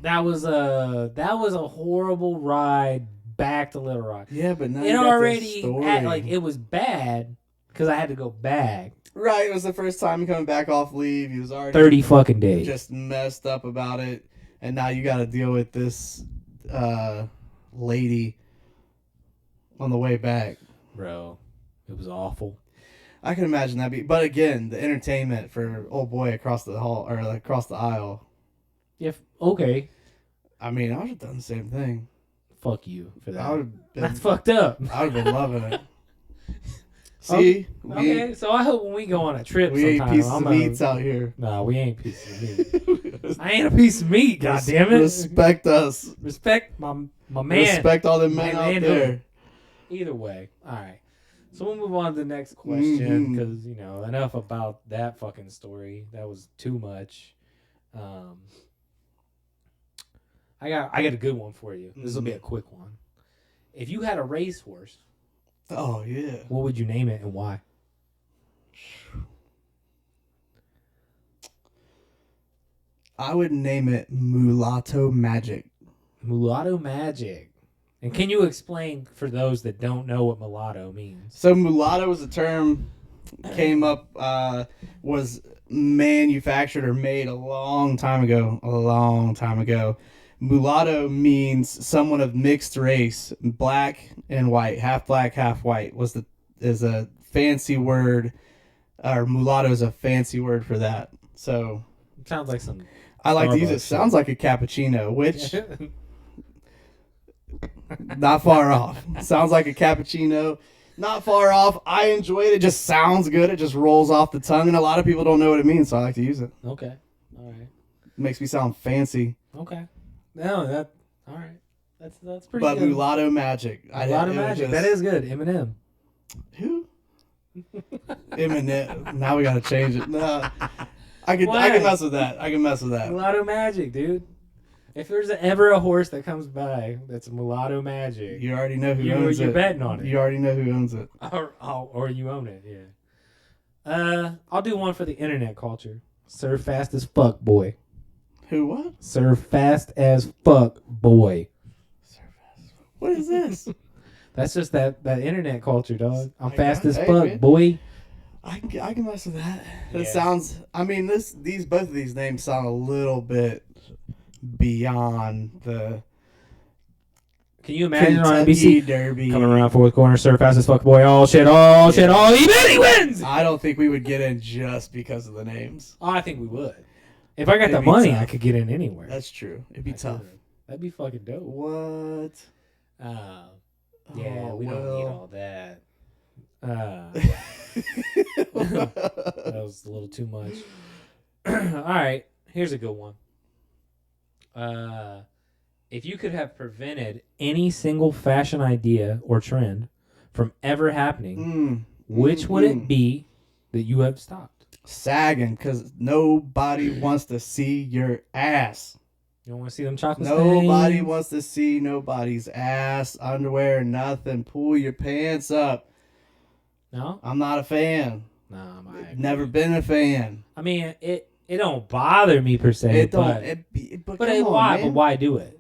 Speaker 2: That was a horrible ride back to Little Rock.
Speaker 3: Yeah, but now
Speaker 2: it
Speaker 3: you got
Speaker 2: already
Speaker 3: story.
Speaker 2: it was bad because I had to go back.
Speaker 3: Right, it was the first time coming back off leave. He was already
Speaker 2: 30 fucking days.
Speaker 3: Just messed up about it, and now you got to deal with this lady on the way back.
Speaker 2: Bro, it was awful.
Speaker 3: I can imagine that. But again, the entertainment for old boy across the hall or across the aisle.
Speaker 2: Yeah, okay.
Speaker 3: I mean, I would have done the same thing.
Speaker 2: Fuck you for that. That's fucked up.
Speaker 3: I would have been loving it. See?
Speaker 2: Okay, so I hope when we go on a trip
Speaker 3: we
Speaker 2: sometime,
Speaker 3: ain't pieces of meats out here.
Speaker 2: No, we ain't pieces of meat. I ain't a piece of meat, goddammit.
Speaker 3: Respect us.
Speaker 2: Respect my man.
Speaker 3: Respect all the men out there.
Speaker 2: Either way. All right. So we'll move on to the next question because, enough about that fucking story. That was too much. I got a good one for you. This will be a quick one. If you had a racehorse,
Speaker 3: oh yeah,
Speaker 2: what would you name it and why?
Speaker 3: I would name it Mulatto Magic.
Speaker 2: Mulatto Magic. And can you explain for those that don't know what mulatto means?
Speaker 3: So mulatto was a term came up was manufactured or made a long time ago. Mulatto means someone of mixed race, black and white, half black, half white is a fancy word, or mulatto is a fancy word for that. So
Speaker 2: it sounds like some.
Speaker 3: I like to use it. Sounds like a cappuccino, which not far off. Sounds like a cappuccino. Not far off. I enjoy it. It just sounds good. It just rolls off the tongue, and a lot of people don't know what it means, so I like to use it.
Speaker 2: Okay. All right.
Speaker 3: It makes me sound fancy.
Speaker 2: Okay. No, all right. That's pretty
Speaker 3: But
Speaker 2: good.
Speaker 3: Mulatto Magic.
Speaker 2: Mulatto Magic. That is good. Eminem.
Speaker 3: Who? Eminem. Now we gotta change it. No, I can
Speaker 2: What?
Speaker 3: mess with that. I can mess with that.
Speaker 2: Mulatto Magic, dude. If there's ever a horse that comes by that's Mulatto Magic,
Speaker 3: You already know who owns it.
Speaker 2: you're betting on it.
Speaker 3: You already know who owns it.
Speaker 2: Or you own it, yeah. I'll do one for the internet culture. Surf fast as fuck, boy.
Speaker 3: Who what?
Speaker 2: Surf fast as fuck, boy.
Speaker 3: What is this?
Speaker 2: That's just that internet culture, dog. I'm
Speaker 3: I
Speaker 2: fast
Speaker 3: got-
Speaker 2: as
Speaker 3: hey,
Speaker 2: fuck,
Speaker 3: man.
Speaker 2: boy.
Speaker 3: I can mess with that. It
Speaker 2: Yeah.
Speaker 3: sounds. I mean, both of these names sound a little bit beyond the
Speaker 2: Can you imagine on
Speaker 3: Kentucky
Speaker 2: NBC
Speaker 3: Derby.
Speaker 2: coming around fourth corner, surf fast as fuck, boy? Oh shit! Oh shit! Oh, he wins!
Speaker 3: I don't think we would get in just because of the names.
Speaker 2: Oh, I think we would. If I got
Speaker 3: It'd
Speaker 2: the
Speaker 3: be
Speaker 2: money,
Speaker 3: tough.
Speaker 2: I could get in anywhere.
Speaker 3: That's true. It'd be
Speaker 2: I
Speaker 3: tough.
Speaker 2: could. That'd be fucking dope.
Speaker 3: What?
Speaker 2: Yeah,
Speaker 3: Oh,
Speaker 2: we don't need
Speaker 3: well.
Speaker 2: all that. That was a little too much. All right, here's a good one. If you could have prevented any single fashion idea or trend from ever happening, which would it be that you have stopped?
Speaker 3: Sagging, because nobody wants to see your ass.
Speaker 2: You don't want to see them chocolate
Speaker 3: Nobody
Speaker 2: stains?
Speaker 3: wants to see nobody's ass, underwear, nothing. Pull your pants up.
Speaker 2: No?
Speaker 3: I'm not a fan.
Speaker 2: No,
Speaker 3: Never been a fan.
Speaker 2: I mean, it don't bother me per se,
Speaker 3: It don't.
Speaker 2: but
Speaker 3: come on,
Speaker 2: why?
Speaker 3: man.
Speaker 2: But why do it?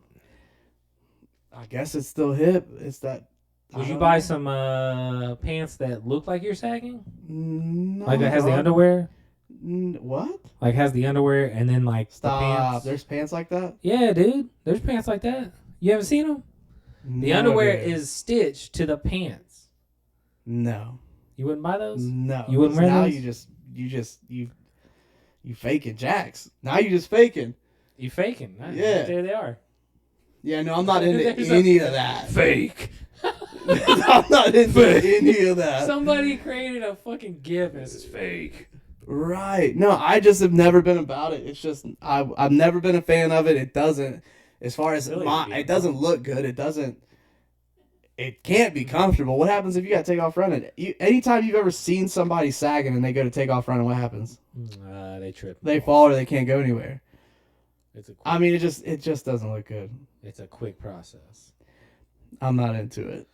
Speaker 3: I guess it's still hip. It's that.
Speaker 2: Would
Speaker 3: I
Speaker 2: you
Speaker 3: don't
Speaker 2: buy
Speaker 3: know.
Speaker 2: some pants that look like you're sagging?
Speaker 3: No,
Speaker 2: Like it has the
Speaker 3: dog.
Speaker 2: underwear?
Speaker 3: What?
Speaker 2: Like has the underwear and then like the
Speaker 3: Stop.
Speaker 2: pants?
Speaker 3: There's pants like that.
Speaker 2: Yeah, dude. There's pants like that. You haven't seen them? The
Speaker 3: No,
Speaker 2: underwear
Speaker 3: dude.
Speaker 2: is stitched to the pants.
Speaker 3: No.
Speaker 2: You wouldn't buy those?
Speaker 3: No.
Speaker 2: You wouldn't wear
Speaker 3: now
Speaker 2: those?
Speaker 3: you faking jacks. Now you just faking.
Speaker 2: You faking? Nice.
Speaker 3: Yeah.
Speaker 2: There they are.
Speaker 3: Yeah, no, I'm not into
Speaker 2: There's
Speaker 3: any of that.
Speaker 2: Fake.
Speaker 3: I'm not into any of that.
Speaker 2: Somebody created a fucking GIF and it's fake.
Speaker 3: Right. No, I just have never been about it. It's just I've never been a fan of it. It doesn't, as far as
Speaker 2: Really?
Speaker 3: it doesn't look good. It can't be comfortable. What happens if you got to take off running? Anytime you've ever seen somebody sagging and they go to take off running, what happens?
Speaker 2: They trip.
Speaker 3: They fall or they can't go anywhere.
Speaker 2: It's a quick,
Speaker 3: I mean, it just doesn't look good.
Speaker 2: it's a quick process.
Speaker 3: I'm not into it.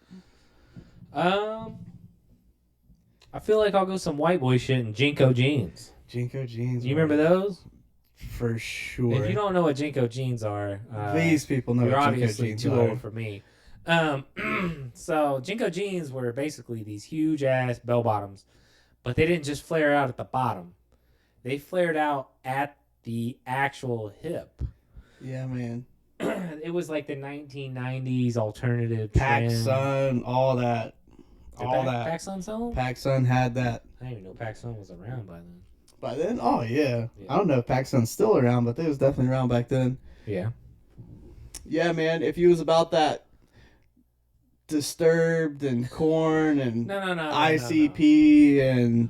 Speaker 2: I feel like I'll go some white boy shit and Jinko jeans.
Speaker 3: Jinko jeans.
Speaker 2: Do you remember those?
Speaker 3: For sure.
Speaker 2: If you don't know what Jinko jeans are,
Speaker 3: These people know
Speaker 2: you're
Speaker 3: what Jinko
Speaker 2: obviously
Speaker 3: jeans
Speaker 2: too
Speaker 3: are.
Speaker 2: old for me. So Jinko jeans were basically these huge ass bell bottoms, but they didn't just flare out at the bottom. They flared out at the actual hip.
Speaker 3: Yeah, man.
Speaker 2: It was like the 1990s alternative
Speaker 3: Pac
Speaker 2: trend.
Speaker 3: Sun, all that.
Speaker 2: Did
Speaker 3: All that.
Speaker 2: PacSun sell them?
Speaker 3: Pac Sun had that.
Speaker 2: I didn't even know PacSun was around by then.
Speaker 3: By then? Oh, yeah.
Speaker 2: Yeah.
Speaker 3: I don't know if Pac Sun's still around, but they was definitely around back then.
Speaker 2: Yeah.
Speaker 3: Yeah, man. If you was about that Disturbed and Corn and
Speaker 2: No.
Speaker 3: ICP and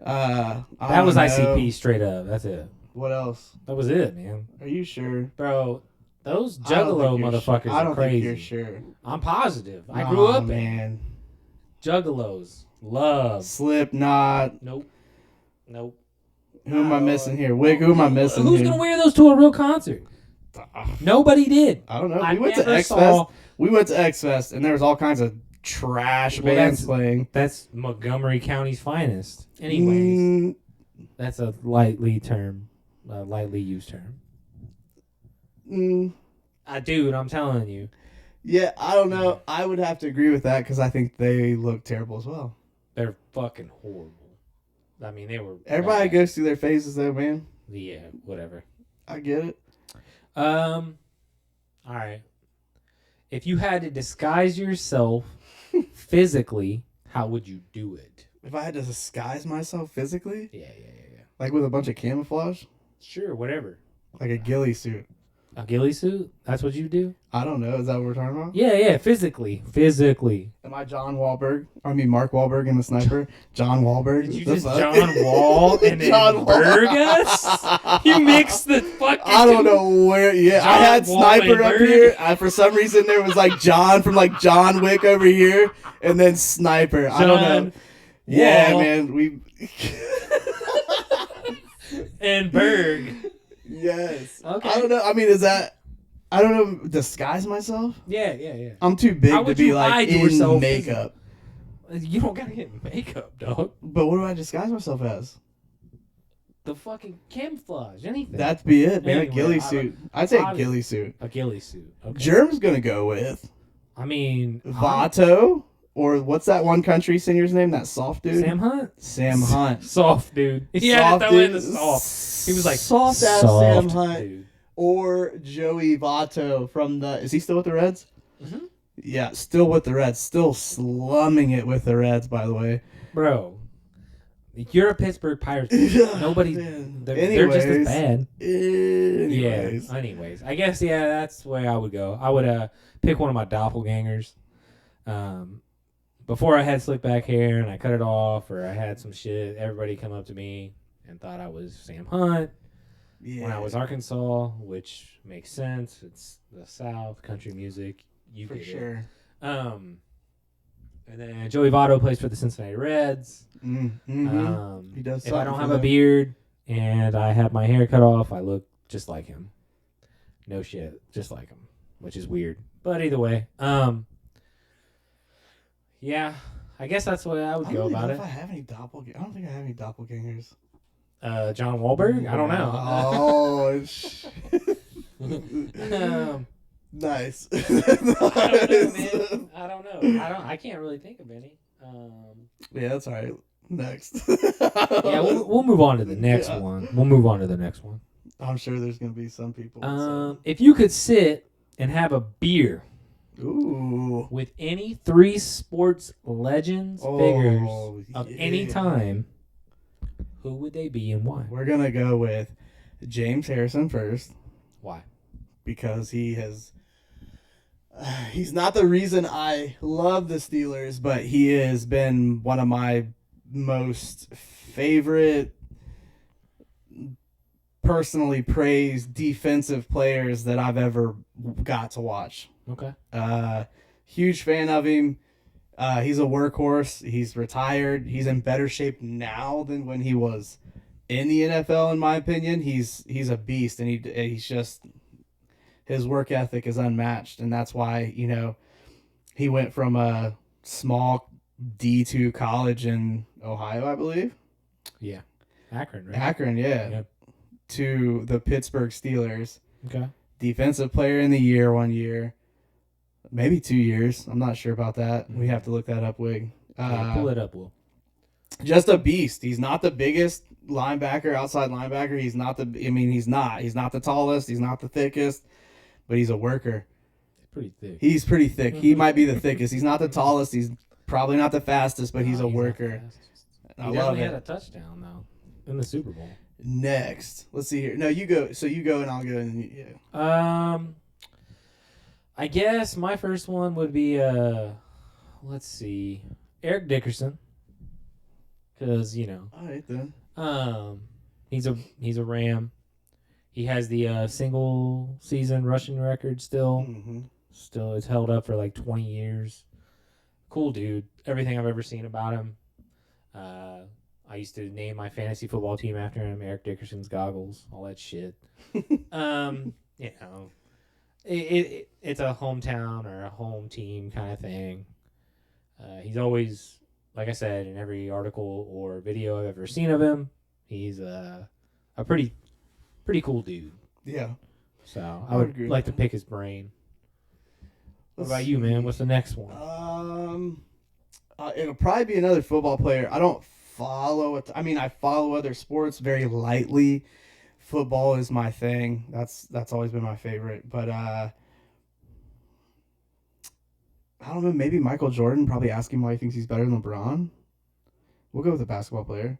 Speaker 3: I
Speaker 2: That was
Speaker 3: don't know.
Speaker 2: ICP straight up. That's it.
Speaker 3: What else?
Speaker 2: That was it, man.
Speaker 3: Are you sure?
Speaker 2: Bro, those
Speaker 3: I don't
Speaker 2: Juggalo
Speaker 3: think you're
Speaker 2: motherfuckers
Speaker 3: sure. I don't
Speaker 2: are crazy.
Speaker 3: think you're sure.
Speaker 2: I'm positive. I grew up in
Speaker 3: man.
Speaker 2: Juggalos. Love.
Speaker 3: Slipknot.
Speaker 2: Nope.
Speaker 3: Who am I missing here? Wig, who am I missing
Speaker 2: Who's
Speaker 3: here?
Speaker 2: gonna wear those to a real concert? Nobody did.
Speaker 3: I don't know.
Speaker 2: I
Speaker 3: We went to
Speaker 2: never
Speaker 3: X
Speaker 2: saw-
Speaker 3: Fest. We went to X Fest, and there was all kinds of trash
Speaker 2: Well,
Speaker 3: bands playing.
Speaker 2: That's Montgomery County's finest. Anyways,
Speaker 3: Mm,
Speaker 2: that's a lightly used term. Dude, I'm telling you.
Speaker 3: yeah, I don't know. I would have to agree with that because I think they look terrible as well.
Speaker 2: They're fucking horrible. I mean, they were.
Speaker 3: Everybody
Speaker 2: bad.
Speaker 3: goes through their phases, though, man.
Speaker 2: Yeah, whatever.
Speaker 3: I get it.
Speaker 2: All right. If you had to disguise yourself physically, how would you do it?
Speaker 3: If I had to disguise myself physically,
Speaker 2: Yeah.
Speaker 3: like with a bunch of camouflage,
Speaker 2: Sure, whatever.
Speaker 3: like a ghillie suit.
Speaker 2: A ghillie suit? That's what you do?
Speaker 3: I don't know. Is that what we're talking about?
Speaker 2: Yeah, physically.
Speaker 3: Am I John Walberg? I mean, Mark Wahlberg in The Sniper? John Walberg?
Speaker 2: Did you
Speaker 3: The
Speaker 2: just
Speaker 3: fuck?
Speaker 2: John Wall and then
Speaker 3: John Wall.
Speaker 2: Burgess? You mixed the fucking
Speaker 3: I don't know where. Yeah,
Speaker 2: John
Speaker 3: I had Sniper up
Speaker 2: Walberg.
Speaker 3: here. For some reason, there was like John from like John Wick over here, and then Sniper. I don't know.
Speaker 2: John
Speaker 3: Yeah,
Speaker 2: Wall.
Speaker 3: man. We.
Speaker 2: And Berg.
Speaker 3: Yes.
Speaker 2: Okay.
Speaker 3: I don't know. I mean, is that? I don't know. Disguise myself?
Speaker 2: Yeah.
Speaker 3: I'm too big
Speaker 2: How
Speaker 3: to
Speaker 2: would
Speaker 3: be
Speaker 2: you
Speaker 3: like
Speaker 2: hide
Speaker 3: in
Speaker 2: yourself
Speaker 3: makeup.
Speaker 2: You don't gotta get makeup, dog.
Speaker 3: But what do I disguise myself as?
Speaker 2: The fucking camouflage, anything.
Speaker 3: That'd be it, man.
Speaker 2: Anyway,
Speaker 3: A ghillie suit. I'd say a
Speaker 2: I-
Speaker 3: ghillie suit.
Speaker 2: A ghillie suit. Okay.
Speaker 3: Germ's gonna go with
Speaker 2: I mean,
Speaker 3: Vato, or what's that one country singer's name? That soft dude.
Speaker 2: Sam Hunt.
Speaker 3: Sam Hunt.
Speaker 2: Soft dude. He had
Speaker 3: Soft
Speaker 2: to throw in
Speaker 3: dude.
Speaker 2: the soft. He was like
Speaker 3: soft ass
Speaker 2: soft
Speaker 3: Sam Hunt,
Speaker 2: dude.
Speaker 3: or Joey Vato from the. Is he still with the Reds?
Speaker 2: Mhm.
Speaker 3: Yeah, still with the Reds. Still slumming it with the Reds, by the way.
Speaker 2: Bro, you're a Pittsburgh Pirates fan. Nobody,
Speaker 3: Man.
Speaker 2: they're just as
Speaker 3: Anyways.
Speaker 2: bad.
Speaker 3: Anyways.
Speaker 2: Yeah. Anyways, I guess that's the way I would go. I would pick one of my doppelgangers. Before I had slick back hair and I cut it off, or I had some shit, everybody come up to me and thought I was Sam Hunt.
Speaker 3: Yeah.
Speaker 2: When I was Arkansas, which makes sense. It's the South, country music. You
Speaker 3: for
Speaker 2: get
Speaker 3: sure.
Speaker 2: it. And then Joey Votto plays for the Cincinnati Reds.
Speaker 3: Mm-hmm. He does.
Speaker 2: If I don't
Speaker 3: something
Speaker 2: have
Speaker 3: for
Speaker 2: a
Speaker 3: them.
Speaker 2: beard and I have my hair cut off, I look just like him. No shit, just like him, which is weird. But either way, yeah, I guess that's the way I would go about it.
Speaker 3: If I have any doppelgangers, I don't think I have any doppelgangers.
Speaker 2: John Walberg? I don't know.
Speaker 3: Oh, nice.
Speaker 2: I don't know. I can't really think of any.
Speaker 3: Yeah, that's all right. Next.
Speaker 2: Yeah, we'll move on to the next
Speaker 3: Yeah.
Speaker 2: one. We'll move on to the next one.
Speaker 3: I'm sure there's gonna be some people.
Speaker 2: If you could sit and have a beer
Speaker 3: Ooh.
Speaker 2: with any 3 sports legends figures of any
Speaker 3: yeah.
Speaker 2: time, who would they be and why?
Speaker 3: We're gonna go with James Harrison first
Speaker 2: Why?
Speaker 3: because he has. He's not the reason I love the Steelers, but he has been one of my most favorite, personally praised defensive players that I've ever got to watch.
Speaker 2: Okay.
Speaker 3: Huge fan of him. He's a workhorse. He's retired. He's in better shape now than when he was in the NFL, in my opinion. He's a beast, and he's just, his work ethic is unmatched, and that's why, he went from a small D2 college in Ohio, I believe.
Speaker 2: Yeah. Akron, right?
Speaker 3: Akron, yeah.
Speaker 2: Yep.
Speaker 3: To the Pittsburgh Steelers.
Speaker 2: Okay.
Speaker 3: Defensive player in the year 1 year. Maybe 2 years. I'm not sure about that. We have to look that up, Wig.
Speaker 2: Yeah, pull it up, Will.
Speaker 3: Just a beast. He's not the biggest linebacker, outside linebacker. He's not he's not. He's not the tallest. He's not the thickest, but he's a worker.
Speaker 2: Pretty thick.
Speaker 3: He's pretty thick. He might be the thickest. He's not the tallest. He's probably not the fastest, but he's a
Speaker 2: not the
Speaker 3: worker.
Speaker 2: fastest.
Speaker 3: I
Speaker 2: He
Speaker 3: love
Speaker 2: definitely had
Speaker 3: it.
Speaker 2: a touchdown, though, in the Super Bowl.
Speaker 3: Next, let's see here. No, you go. So you go and I'll go. And yeah.
Speaker 2: I guess my first one would be let's see, Eric Dickerson, because
Speaker 3: All right then.
Speaker 2: he's a Ram. He has the single season rushing record still.
Speaker 3: Mm-hmm.
Speaker 2: Still, it's held up for like 20 years. Cool dude. Everything I've ever seen about him. I used to name my fantasy football team after him. Eric Dickerson's goggles, all that shit. It's a hometown or a home team kind of thing. He's always, like I said, in every article or video I've ever seen of him, he's a pretty cool dude.
Speaker 3: Yeah.
Speaker 2: So
Speaker 3: I
Speaker 2: I
Speaker 3: would
Speaker 2: would
Speaker 3: agree with
Speaker 2: like
Speaker 3: that.
Speaker 2: to pick his brain. What
Speaker 3: Let's
Speaker 2: about you, man? What's the next one?
Speaker 3: It'll probably be another football player. I don't follow it. I mean, I follow other sports very lightly. Football is my thing. That's always been my favorite. But I don't know. Maybe Michael Jordan. Probably ask him why he thinks he's better than LeBron. We'll go with a basketball player.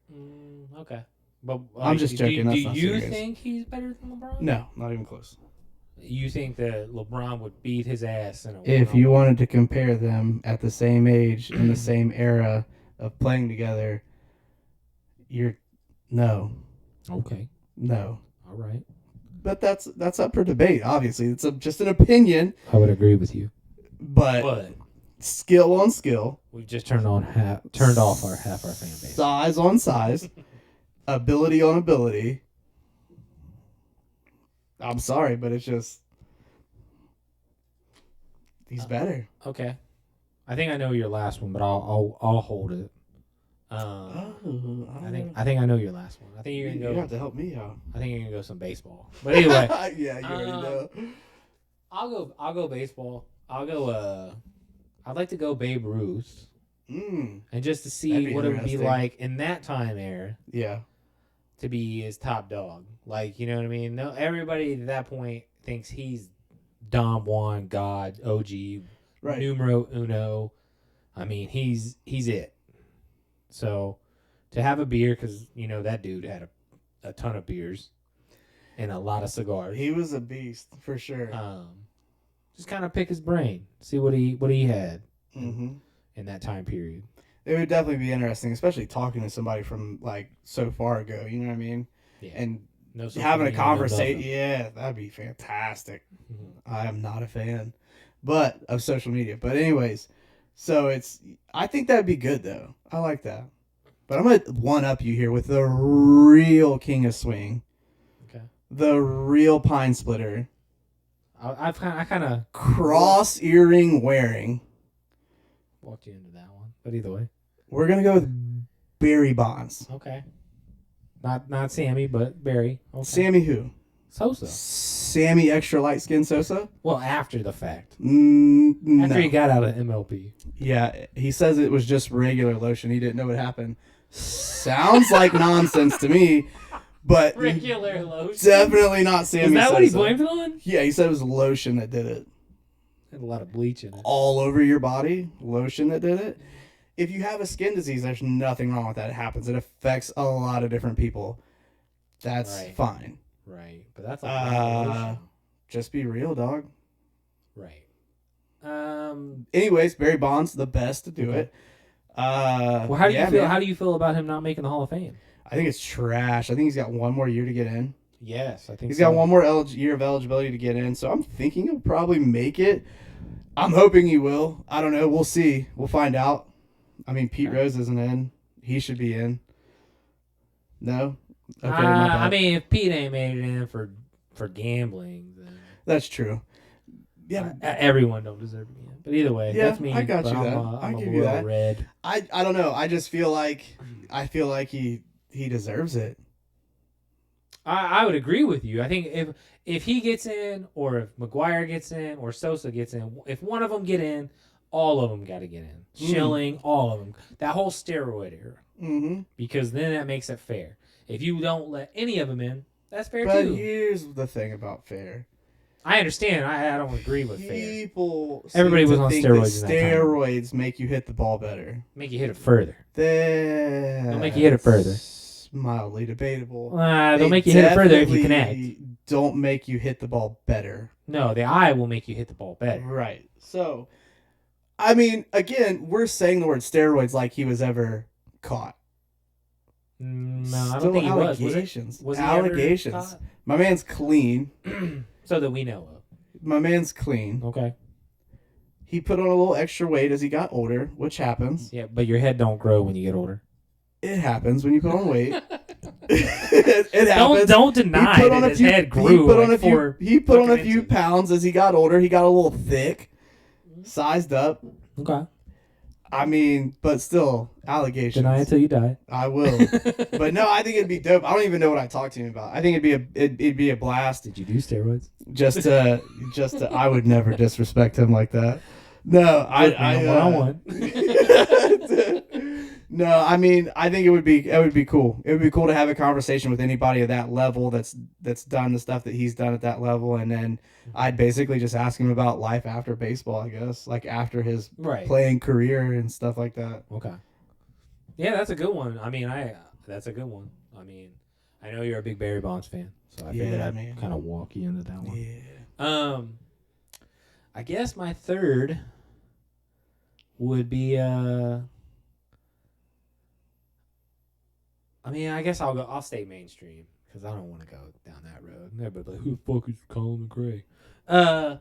Speaker 2: Okay, but
Speaker 3: I'm just joking.
Speaker 2: Do
Speaker 3: That's not
Speaker 2: you
Speaker 3: serious.
Speaker 2: think he's better than LeBron?
Speaker 3: No, not even close.
Speaker 2: You think that LeBron would beat his ass in a
Speaker 3: If you wanted to compare them at the same age in the same era of playing together, no.
Speaker 2: Okay.
Speaker 3: No.
Speaker 2: All right.
Speaker 3: But that's up for debate, obviously. It's just an opinion.
Speaker 2: I would agree with you.
Speaker 3: But skill on skill.
Speaker 2: We've just turned off half our fan base.
Speaker 3: Size on size. Ability on ability. I'm sorry, but it's just he's better.
Speaker 2: Okay. I think I know your last one, but I'll hold it. I think I know your last one. I think you're gonna go.
Speaker 3: You have to help me out.
Speaker 2: I think you're gonna go some baseball. But anyway,
Speaker 3: yeah, you already know.
Speaker 2: I'll go baseball. I'd like to go Babe Ruth, and just to see what it would be like in that time era.
Speaker 3: Yeah.
Speaker 2: To be his top dog, like, you know what I mean? No, everybody at that point thinks he's Don Juan, God, OG,
Speaker 3: right.
Speaker 2: Numero uno. I mean, he's it. So to have a beer, because you know that dude had a ton of beers and a lot of cigars.
Speaker 3: He was a beast for sure.
Speaker 2: Just kind of pick his brain, see what he had
Speaker 3: in
Speaker 2: that time period.
Speaker 3: It would definitely be interesting, especially talking to somebody from like so far ago. You know what I mean?
Speaker 2: Yeah.
Speaker 3: And
Speaker 2: no
Speaker 3: having a conversation. Yeah, that'd be fantastic. I am not a fan, of social media. But anyways, so I think that'd be good though. I like that. But I'm gonna one up you here with the real king of swing.
Speaker 2: Okay.
Speaker 3: The real pine splitter.
Speaker 2: I kind of
Speaker 3: cross earring wearing.
Speaker 2: Walked you into that one, but either way,
Speaker 3: we're gonna go with Barry Bonds.
Speaker 2: Okay. Not Sammy, but Barry. Okay.
Speaker 3: Sammy who?
Speaker 2: Sosa.
Speaker 3: Sammy extra light skin Sosa?
Speaker 2: Well, after the fact.
Speaker 3: No.
Speaker 2: After he got out of MLB.
Speaker 3: Yeah, he says it was just regular lotion. He didn't know what happened. Sounds like nonsense to me, but
Speaker 2: regular lotion.
Speaker 3: Definitely not Sammy.
Speaker 2: Is that
Speaker 3: Sosa.
Speaker 2: what he blamed it on?
Speaker 3: Yeah, he said it was lotion that did it.
Speaker 2: Had a lot of bleach in it.
Speaker 3: All over your body, lotion that did it. If you have a skin disease, there's nothing wrong with that. It happens. It affects a lot of different people. That's fine.
Speaker 2: Right, but that's like
Speaker 3: just be real, dog.
Speaker 2: Right.
Speaker 3: Anyways, Barry Bonds, the best to do it.
Speaker 2: Well, how do you feel? Man. How do you feel about him not making the Hall of Fame?
Speaker 3: I think it's trash. I think he's got one more year to get in.
Speaker 2: Yes, I think
Speaker 3: he's got one more year of eligibility to get in. So I'm thinking he'll probably make it. I'm hoping he will. I don't know. We'll see. We'll find out. I mean, Pete Rose isn't in. He should be in. No? Okay,
Speaker 2: I mean, if Pete ain't made it in for gambling, then...
Speaker 3: That's true. Yeah,
Speaker 2: everyone don't deserve it. But either way, that's me.
Speaker 3: I got you that.
Speaker 2: I'm
Speaker 3: give you that.
Speaker 2: Red.
Speaker 3: I don't know. I just feel like he deserves it.
Speaker 2: I would agree with you. I think if he gets in, or if McGuire gets in, or Sosa gets in, if one of them get in, all of them got to get in. Schilling, all of them. That whole steroid era.
Speaker 3: Mm-hmm.
Speaker 2: Because then that makes it fair. If you don't let any of them in, that's fair too.
Speaker 3: But here's the thing about fair.
Speaker 2: I understand. I don't agree with
Speaker 3: People
Speaker 2: fair. Everybody was on steroids.
Speaker 3: Steroids make you hit the ball better.
Speaker 2: Make you hit it further.
Speaker 3: They'll
Speaker 2: make you hit it further.
Speaker 3: Mildly debatable.
Speaker 2: They'll make you hit it further if you connect.
Speaker 3: Don't make you hit the ball better.
Speaker 2: No, the eye will make you hit the ball better.
Speaker 3: Right. So, I mean, again, we're saying the word steroids like he was ever caught.
Speaker 2: No, I don't think he was. Was he
Speaker 3: allegations.
Speaker 2: Ever caught?
Speaker 3: My man's clean.
Speaker 2: So that we know of.
Speaker 3: My man's clean.
Speaker 2: Okay.
Speaker 3: He put on a little extra weight as he got older, which happens.
Speaker 2: Yeah, but your head don't grow when you get older.
Speaker 3: It happens when you put on weight. it happens.
Speaker 2: Don't deny that his head grew.
Speaker 3: He put on a few pounds as he got older. He got a little thick, sized up.
Speaker 2: Okay.
Speaker 3: I mean, but still, allegations.
Speaker 2: Deny it till you die.
Speaker 3: I will. But no, I think it'd be dope. I don't even know what I talked to him about. I think it'd be a blast.
Speaker 2: Did you do steroids?
Speaker 3: Just to I would never disrespect him like that. No, I No, I mean, I think it would be cool. It would be cool to have a conversation with anybody at that level that's done the stuff that he's done at that level, and then I'd basically just ask him about life after baseball, I guess, like after his playing career and stuff like that.
Speaker 2: Okay. Yeah, that's a good one. I mean, that's a good one. I mean, I know you're a big Barry Bonds fan, so I figured I'd kind of walk you into that one. I guess my third would be I guess I'll stay mainstream because I don't want to go down that road. Everybody like, who the fuck is Colin McRae? I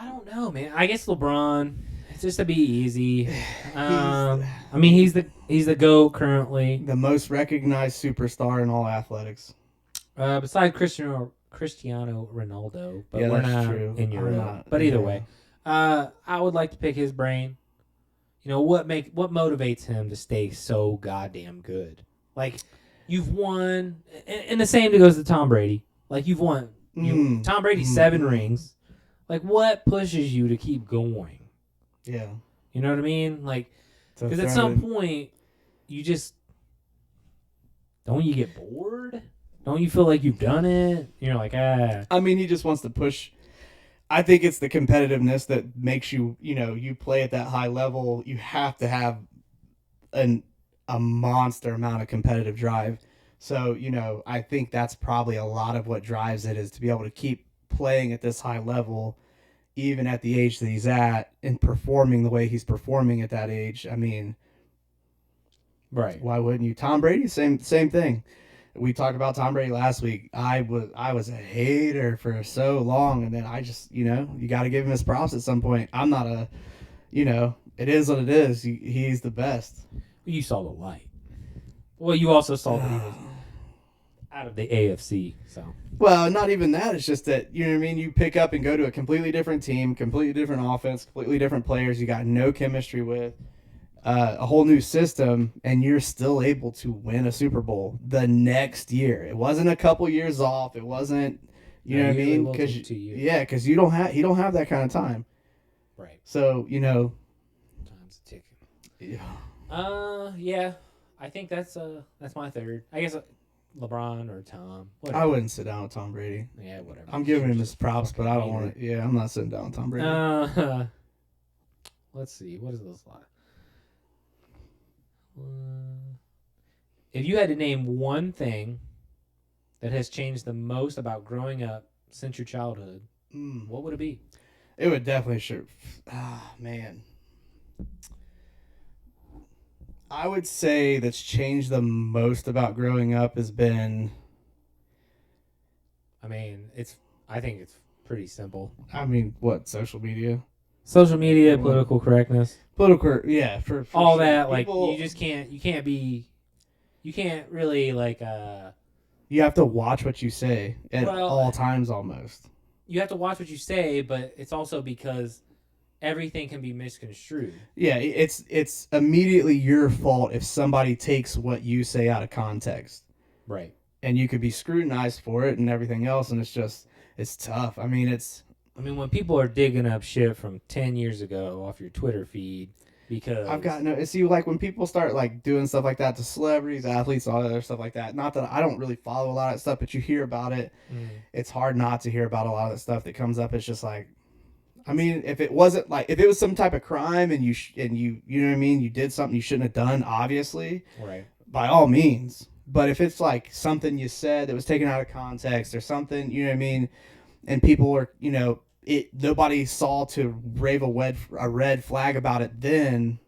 Speaker 2: don't know, man. I guess LeBron. It's just to be easy. He's the GOAT currently.
Speaker 3: The most recognized superstar in all athletics.
Speaker 2: Besides Cristiano Ronaldo, but
Speaker 3: Yeah,
Speaker 2: we're
Speaker 3: that's
Speaker 2: not
Speaker 3: true.
Speaker 2: in Europe. But either way, I would like to pick his brain. You know what motivates him to stay so goddamn good? Like you've won, and the same goes to Tom Brady. Like you've won. Tom Brady's 7 rings. Like what pushes you to keep going?
Speaker 3: Yeah.
Speaker 2: You know what I mean? Like because at some point you just don't you get bored? Don't you feel like you've done it? You're like,
Speaker 3: I mean, he just wants to push. I think it's the competitiveness that makes you, you play at that high level. You have to have a monster amount of competitive drive. So, I think that's probably a lot of what drives it is to be able to keep playing at this high level, even at the age that he's at and performing the way he's performing at that age. I mean,
Speaker 2: right.
Speaker 3: Why wouldn't you? Tom Brady, same thing. We talked about Tom Brady last week. I was a hater for so long, and then I just, you got to give him his props at some point. I'm not it is what it is. He's the best.
Speaker 2: You saw the light. Well, you also saw that he was out of the AFC, so.
Speaker 3: Well, not even that. It's just that, you know what I mean? You pick up and go to a completely different team, completely different offense, completely different players you got no chemistry with. A whole new system, and you're still able to win a Super Bowl the next year. It wasn't a couple years off. It wasn't, you know what I mean? Because he don't have that kind of time.
Speaker 2: Right.
Speaker 3: So
Speaker 2: time's ticking.
Speaker 3: Yeah.
Speaker 2: Yeah. I think that's my third. I guess LeBron or Tom. Whatever.
Speaker 3: I wouldn't sit down with Tom Brady.
Speaker 2: Yeah, whatever.
Speaker 3: I'm giving him his props, but I don't want to. Yeah, I'm not sitting down with Tom Brady.
Speaker 2: Let's see. What is this like? If you had to name one thing that has changed the most about growing up since your childhood, what would it be?
Speaker 3: It would definitely man. I would say that's changed the most about growing up has been.
Speaker 2: I think it's pretty simple.
Speaker 3: I mean, what, social media?
Speaker 2: Social media, political correctness.
Speaker 3: Political, yeah, for
Speaker 2: all
Speaker 3: sure.
Speaker 2: that,
Speaker 3: People,
Speaker 2: like, you can't really, like,
Speaker 3: you have to watch what you say at all times almost.
Speaker 2: You have to watch what you say, but it's also because everything can be misconstrued.
Speaker 3: Yeah, it's immediately your fault if somebody takes what you say out of context.
Speaker 2: Right.
Speaker 3: And you could be scrutinized for it and everything else, and it's tough. I mean,
Speaker 2: when people are digging up shit from 10 years ago off your Twitter feed because...
Speaker 3: I've got no... See, like, when people start, like, doing stuff like that to celebrities, athletes, all that other stuff like that, not that I don't really follow a lot of that stuff, but you hear about it. It's hard not to hear about a lot of that stuff that comes up. It's just like... I mean, if it was some type of crime and you know what I mean, you did something you shouldn't have done, obviously,
Speaker 2: right,
Speaker 3: by all means. But if it's like something you said that was taken out of context or something, you know what I mean, and people were, nobody saw to wave a red flag about it then,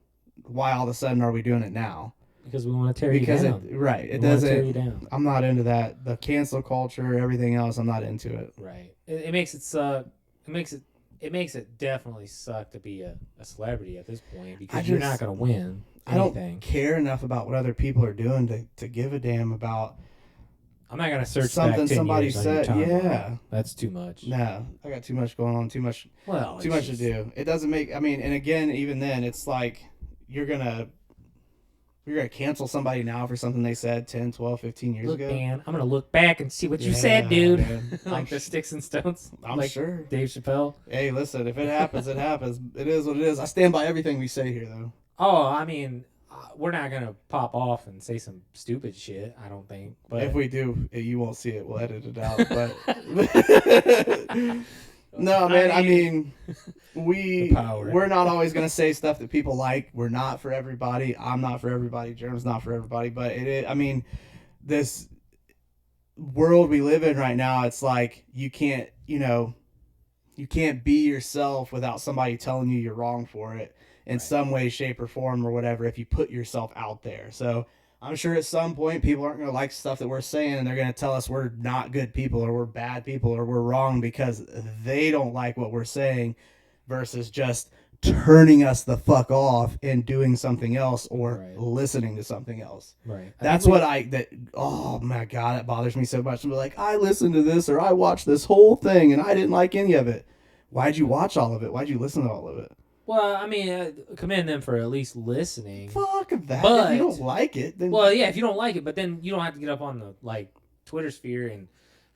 Speaker 3: why all of a sudden are we doing it now?
Speaker 2: Because we want to tear you down.
Speaker 3: It doesn't. Tear you down. I'm not into that. The cancel culture, everything else, I'm not into it.
Speaker 2: Right. It makes it suck. It makes it definitely suck to be a celebrity at this point because you're not going to win anything.
Speaker 3: I don't care enough about what other people are doing to give a damn about.
Speaker 2: I'm not going to search
Speaker 3: something
Speaker 2: back 10
Speaker 3: somebody
Speaker 2: years
Speaker 3: said.
Speaker 2: on your timeline.
Speaker 3: Yeah,
Speaker 2: that's too much.
Speaker 3: No, I got too much going on. Too much to do. It doesn't make. I mean, and again, even then, it's like you're gonna cancel somebody now for something they said 10, 12, 15 years ago.
Speaker 2: Man, I'm going to look back and see what you said, dude. Like the Sticks and Stones.
Speaker 3: I'm
Speaker 2: like
Speaker 3: sure.
Speaker 2: Dave Chappelle.
Speaker 3: Hey, listen, if it happens, it happens. It is what it is. I stand by everything we say here, though.
Speaker 2: Oh, I mean, we're not going to pop off and say some stupid shit, I don't think. But
Speaker 3: if we do, you won't see it. We'll edit it out. But no, man, I mean we're not always going to say stuff that people like. We're not for everybody. I'm not for everybody. Jerem's not for everybody. But world we live in right now, it's like you can't, you can't be yourself without somebody telling you you're wrong for it in some way, shape, or form or whatever if you put yourself out there. So I'm sure at some point people aren't going to like stuff that we're saying, and they're going to tell us we're not good people or we're bad people or we're wrong because they don't like what we're saying versus just turning us the fuck off and doing something else or listening to something else.
Speaker 2: Right.
Speaker 3: That's what oh my God, it bothers me so much. I'm like, I listened to this or I watched this whole thing and I didn't like any of it. Why'd you watch all of it? Why'd you listen to all of it?
Speaker 2: Well, I mean, commend them for at least listening.
Speaker 3: Fuck that.
Speaker 2: But,
Speaker 3: if you don't like it, then...
Speaker 2: Well, yeah, if you don't like it, but then you don't have to get up on the, Twitter sphere and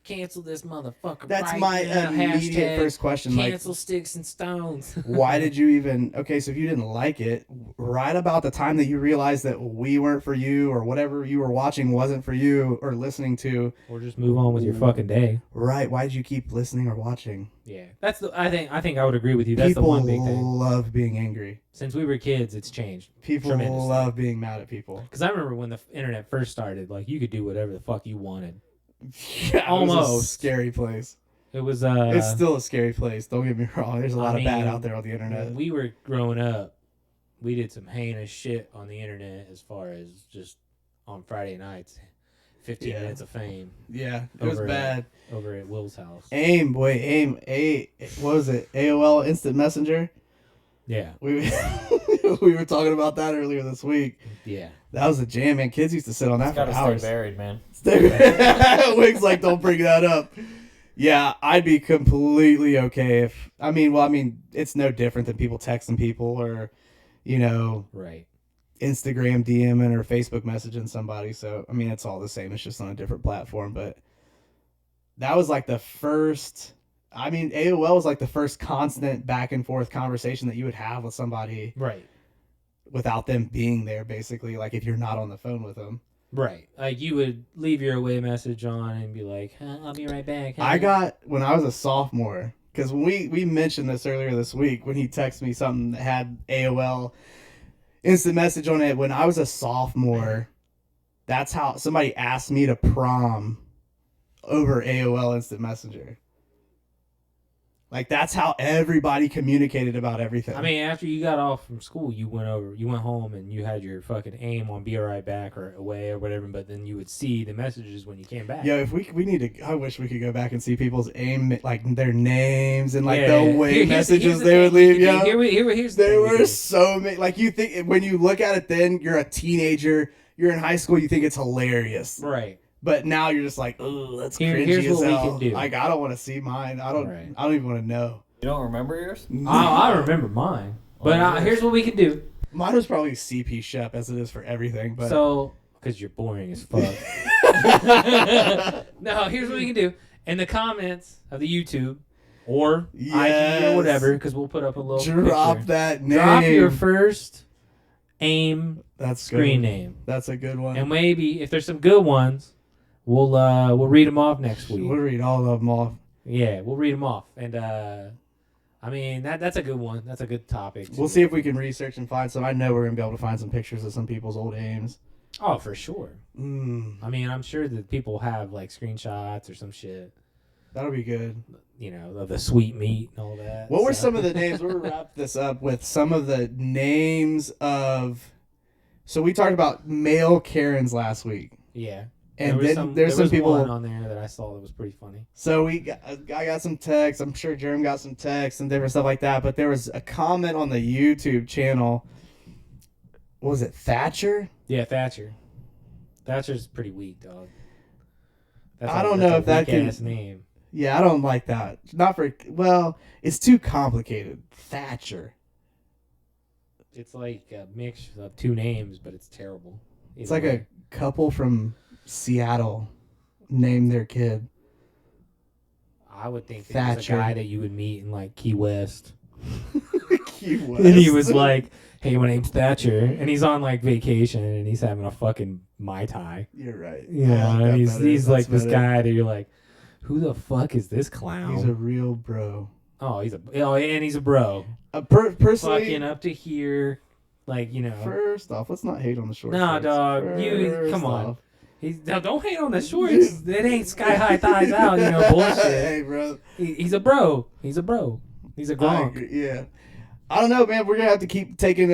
Speaker 2: cancel this motherfucker.
Speaker 3: That's
Speaker 2: right
Speaker 3: my
Speaker 2: now.
Speaker 3: immediate first question.
Speaker 2: Cancel Sticks and Stones.
Speaker 3: Why did you even... Okay, so if you didn't like it, right about the time that you realized that we weren't for you or whatever you were watching wasn't for you or listening to...
Speaker 2: Or just move on with your fucking day.
Speaker 3: Right, why did you keep listening or watching?
Speaker 2: Yeah, I think I would agree with you. That's the one big thing.
Speaker 3: People love being angry.
Speaker 2: Since we were kids, it's changed.
Speaker 3: People love being mad at people.
Speaker 2: Because I remember when the internet first started, you could do whatever the fuck you wanted.
Speaker 3: Yeah,
Speaker 2: almost.
Speaker 3: It was a scary place.
Speaker 2: It was.
Speaker 3: It's still a scary place. Don't get me wrong. There's a lot of bad out there on the internet.
Speaker 2: When we were growing up, we did some heinous shit on the internet as far as just on Friday nights. 15 minutes of fame.
Speaker 3: Yeah, it was bad.
Speaker 2: Over at Will's house.
Speaker 3: AIM, what was it? AOL Instant Messenger?
Speaker 2: Yeah.
Speaker 3: We were talking about that earlier this week.
Speaker 2: Yeah.
Speaker 3: That was a jam, man. Kids used to sit on that for hours.
Speaker 4: Stay buried, man.
Speaker 3: Wig's like, don't bring that up. Yeah, I'd be completely okay if... I mean, it's no different than people texting people or,
Speaker 2: Right.
Speaker 3: Instagram DMing or Facebook messaging somebody. So, I mean, it's all the same. It's just on a different platform. But that was the first... AOL was the first constant back and forth conversation that you would have with somebody.
Speaker 2: Right.
Speaker 3: Without them being there, basically. If you're not on the phone with them.
Speaker 2: Right. You would leave your away message on and be like, I'll be right back.
Speaker 3: I got, when I was a sophomore, because we mentioned this earlier this week when he texted me something that had AOL instant message on it. When I was a sophomore, that's how somebody asked me to prom over AOL instant messenger. That's how everybody communicated about everything.
Speaker 2: I mean, after you got off from school, you went home and you had your fucking aim on be right back or away or whatever, but then you would see the messages when you came back.
Speaker 3: Yeah, if we need to, I wish we could go back and see people's aim, their names and the way messages they would leave. Yeah, they were so many. You think when you look at it, then you're a teenager, you're in high school, you think it's hilarious,
Speaker 2: right?
Speaker 3: But now you're just oh, that's cringy
Speaker 2: here's
Speaker 3: as
Speaker 2: what
Speaker 3: hell.
Speaker 2: We can do.
Speaker 3: I don't want to see mine. I don't even want to know.
Speaker 4: You don't remember yours?
Speaker 2: No. I remember mine. But here's what we can do.
Speaker 3: Mine was probably CP Shep as it is for everything. But
Speaker 2: so, because you're boring as fuck. No, here's what we can do. In the comments of the YouTube or IG or whatever, because we'll put up a little
Speaker 3: drop
Speaker 2: picture.
Speaker 3: that name.
Speaker 2: Drop your first AIM screen
Speaker 3: good.
Speaker 2: name.
Speaker 3: That's a good one.
Speaker 2: And maybe if there's some good ones, we'll read them off next week.
Speaker 3: We'll read all of them off.
Speaker 2: Yeah, we'll read them off. And that's a good one. That's a good topic.
Speaker 3: We'll see if we can research and find some. I know we're gonna be able to find some pictures of some people's old aims.
Speaker 2: Oh, for sure. I'm sure that people have screenshots or some shit.
Speaker 3: That'll be good.
Speaker 2: Of the sweet meat and all that.
Speaker 3: What were some of the names? We'll wrap this up with some of the names of. So we talked about male Karens last week.
Speaker 2: Yeah.
Speaker 3: And there's some people
Speaker 2: one on there that I saw that was pretty funny.
Speaker 3: So I got some texts. I'm sure Jeremy got some texts and different stuff like that. But there was a comment on the YouTube channel. What was it, Thatcher?
Speaker 2: Yeah, Thatcher. Thatcher's pretty weak, dog.
Speaker 3: I don't know if that can.
Speaker 2: Name.
Speaker 3: Yeah, I don't like that. Not for it's too complicated. Thatcher.
Speaker 2: It's like a mix of two names, but it's terrible.
Speaker 3: It's like a couple from Seattle named their kid.
Speaker 2: I would think that he's a guy that you would meet in Key West.
Speaker 3: Key West.
Speaker 2: And he was like, "Hey, my name's Thatcher," and he's on vacation and he's having a fucking Mai Tai.
Speaker 3: You're right.
Speaker 2: Yeah, he's this guy that you're like, who the fuck is this clown?
Speaker 3: He's a real bro.
Speaker 2: And he's a bro.
Speaker 3: Personally,
Speaker 2: fucking up to here,
Speaker 3: First off, let's not hate on the short.
Speaker 2: No,
Speaker 3: shorts.
Speaker 2: dog, come on. Don't hate on the shorts. It ain't sky high thighs out, bullshit.
Speaker 3: Hey, bro.
Speaker 2: He's a bro. He's a Gronk.
Speaker 3: Yeah. I don't know, man. We're going to have to keep taking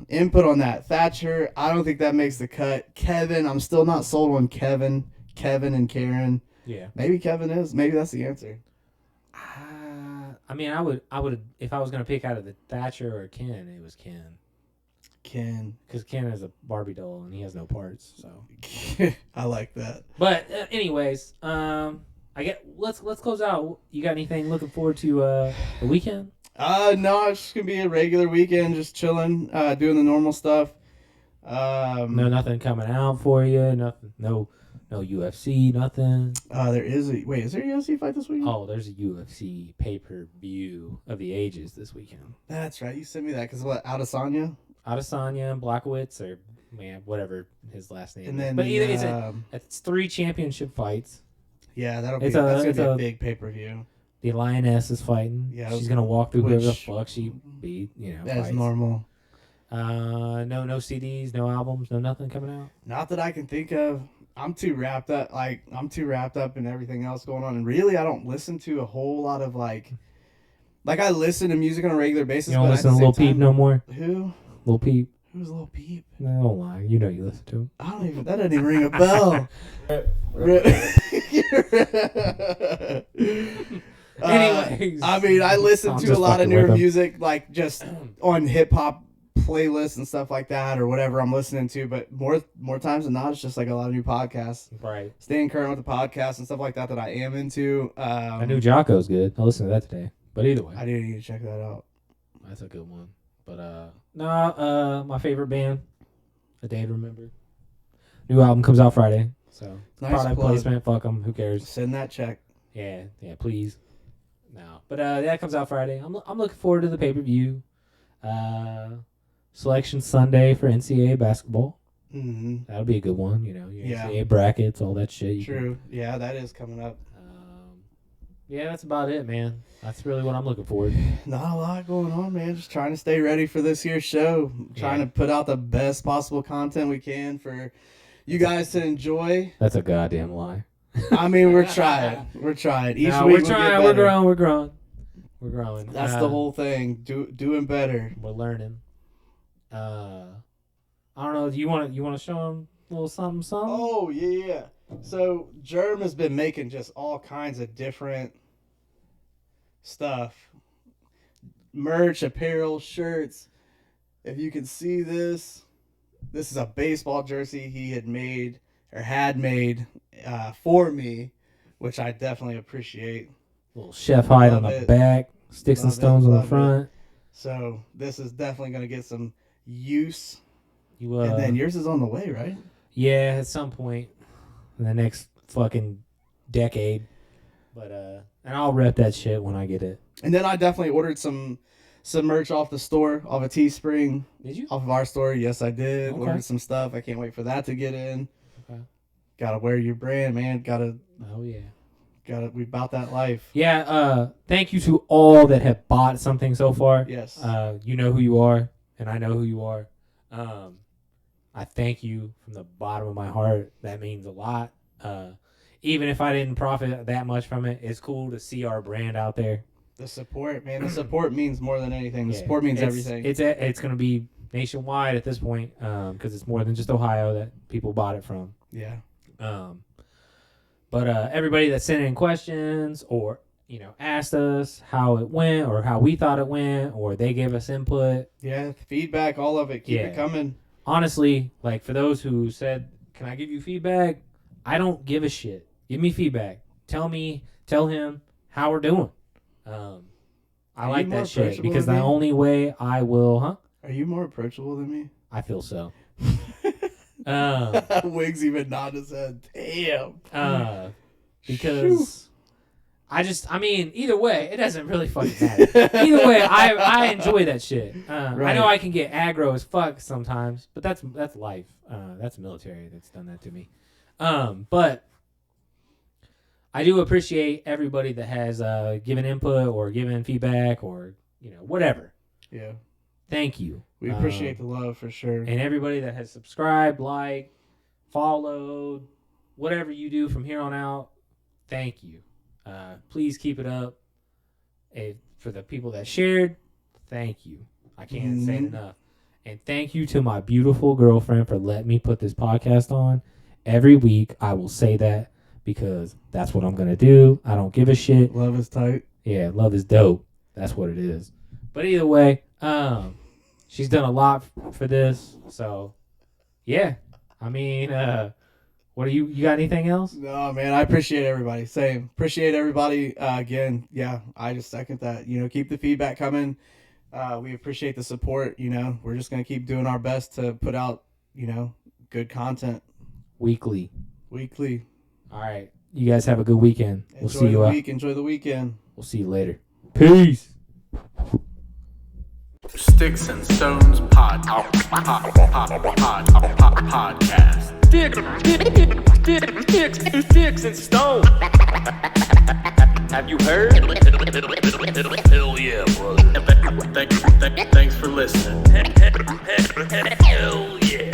Speaker 3: input on that. Thatcher, I don't think that makes the cut. Kevin, I'm still not sold on Kevin. Kevin and Karen.
Speaker 2: Yeah.
Speaker 3: Maybe Kevin is. Maybe that's the answer.
Speaker 2: I mean, I would if I was going to pick out of the Thatcher or Ken, it was Ken.
Speaker 3: Ken.
Speaker 2: Because Ken is a Barbie doll and he has no parts, so.
Speaker 3: I like that.
Speaker 2: But anyways, let's close out. You got anything looking forward to the weekend?
Speaker 3: No, it's just gonna be a regular weekend, just chilling, doing the normal stuff.
Speaker 2: Nothing coming out for you. Nothing. No UFC. Nothing.
Speaker 3: Is there a UFC fight this weekend?
Speaker 2: Oh, there's a UFC pay-per-view of the ages this weekend.
Speaker 3: That's right. You sent me that because what? Adesanya
Speaker 2: and Blackowitz, or whatever his last name.
Speaker 3: And
Speaker 2: is.
Speaker 3: then
Speaker 2: But either it's 3 championship fights.
Speaker 3: Yeah,
Speaker 2: It's
Speaker 3: gonna be a big pay-per-view.
Speaker 2: The Lioness is fighting. Yeah, she's gonna walk through whoever the fuck she beat.
Speaker 3: That's normal.
Speaker 2: No CDs, no albums, no nothing coming out.
Speaker 3: Not that I can think of. I'm too wrapped up in everything else going on, and really, I don't listen to a whole lot of like I listen to music on a regular basis.
Speaker 2: You don't listen to Lil Peep no more.
Speaker 3: Who?
Speaker 2: Lil Peep.
Speaker 3: Who's Lil Peep?
Speaker 2: No, don't lie. You know you listen to him.
Speaker 3: That doesn't even ring a bell.
Speaker 2: Anyways,
Speaker 3: I mean, I listen to a lot of newer music, like just on hip hop playlists and stuff like that, or whatever I'm listening to. But more times than not, it's just like a lot of new podcasts.
Speaker 2: Right.
Speaker 3: Staying current with the podcasts and stuff like that I am into.
Speaker 2: I knew Jocko's good. I listened to that today. But either way,
Speaker 3: I didn't need to check that out.
Speaker 2: That's a good one. But my favorite band, A Day to Remember. New album comes out Friday. So
Speaker 3: nice
Speaker 2: product
Speaker 3: plug.
Speaker 2: placement. Fuck them. Who cares?
Speaker 3: Send that check.
Speaker 2: Yeah, please. No, but that comes out Friday. I'm looking forward to the pay-per-view. Selection Sunday for NCAA basketball.
Speaker 3: Mm-hmm.
Speaker 2: That'll be a good one. NCAA brackets, all that shit.
Speaker 3: True. Yeah, that is coming up.
Speaker 2: Yeah, that's about it, man. That's really what I'm looking forward to.
Speaker 3: Not a lot going on, man. Just trying to stay ready for this year's show. Trying to put out the best possible content we can for you guys to enjoy.
Speaker 2: That's a goddamn lie.
Speaker 3: I mean, we're trying. We're trying. Each week
Speaker 2: we're trying. We're growing.
Speaker 3: That's the whole thing. Doing better.
Speaker 2: We're learning. I don't know. Do you want to show them a little something?
Speaker 3: Oh yeah. So Jerm has been making just all kinds of different stuff. Merch, apparel, shirts. If you can see this is a baseball jersey he had made for me, which I definitely appreciate.
Speaker 2: Little chef hide on the back, Sticks and Stones on the front.
Speaker 3: So this is definitely going to get some use.
Speaker 2: And
Speaker 3: then yours is on the way, right?
Speaker 2: Yeah, at some point in the next fucking decade. But and I'll rep that shit when I get it.
Speaker 3: And then I definitely ordered some merch off the store, off of Teespring.
Speaker 2: Did you?
Speaker 3: Off of our store. Yes, I did.
Speaker 2: Okay.
Speaker 3: Ordered some stuff. I can't wait for that to get in.
Speaker 2: Okay.
Speaker 3: Gotta wear your brand, man.
Speaker 2: Oh yeah.
Speaker 3: We bought that life.
Speaker 2: Yeah, thank you to all that have bought something so far.
Speaker 3: Yes.
Speaker 2: You know who you are, and I know who you are. I thank you from the bottom of my heart. That means a lot. Even if I didn't profit that much from it, it's cool to see our brand out there.
Speaker 3: The support, man. The support means more than anything. The support means everything.
Speaker 2: It's going to be nationwide at this point because it's more than just Ohio that people bought it from.
Speaker 3: Yeah.
Speaker 2: But everybody that sent in questions or asked us how it went or how we thought it went or they gave us input.
Speaker 3: Yeah, feedback, all of it. Keep it coming.
Speaker 2: Honestly, like for those who said, "Can I give you feedback?" I don't give a shit. Give me feedback. Tell him how we're doing. I like that shit because the only way I will, huh?
Speaker 3: Are you more approachable than me?
Speaker 2: I feel so.
Speaker 3: Wiggs even nodded his head. Damn.
Speaker 2: Because I mean, either way, it doesn't really fucking matter. Either way, I enjoy that shit.
Speaker 3: Right.
Speaker 2: I know I can get aggro as fuck sometimes, but that's life. That's military that's done that to me. But I do appreciate everybody that has given input or given feedback or whatever.
Speaker 3: Yeah.
Speaker 2: Thank you.
Speaker 3: We appreciate the love for sure.
Speaker 2: And everybody that has subscribed, liked, followed, whatever you do from here on out, thank you. Please keep it up. For the people that shared, thank you. I can't say it enough. And thank you to my beautiful girlfriend for letting me put this podcast on. Every week, I will say that because that's what I'm going to do. I don't give a shit.
Speaker 3: Love is tight.
Speaker 2: Yeah, love is dope. That's what it is. But either way, she's done a lot for this. So, yeah. I mean, what do you got anything else?
Speaker 3: No, man, I appreciate everybody. Same. Appreciate everybody. Again, yeah, I just second that. Keep the feedback coming. We appreciate the support. We're just going to keep doing our best to put out, good content.
Speaker 2: Weekly.
Speaker 3: All
Speaker 2: right. You guys have a good weekend. We'll see you.
Speaker 3: Enjoy the weekend.
Speaker 2: We'll see you later. Peace.
Speaker 1: Sticks and Stones podcast. Sticks and Stones. Have you heard? Hell yeah, brother. Thanks for listening. Hell yeah.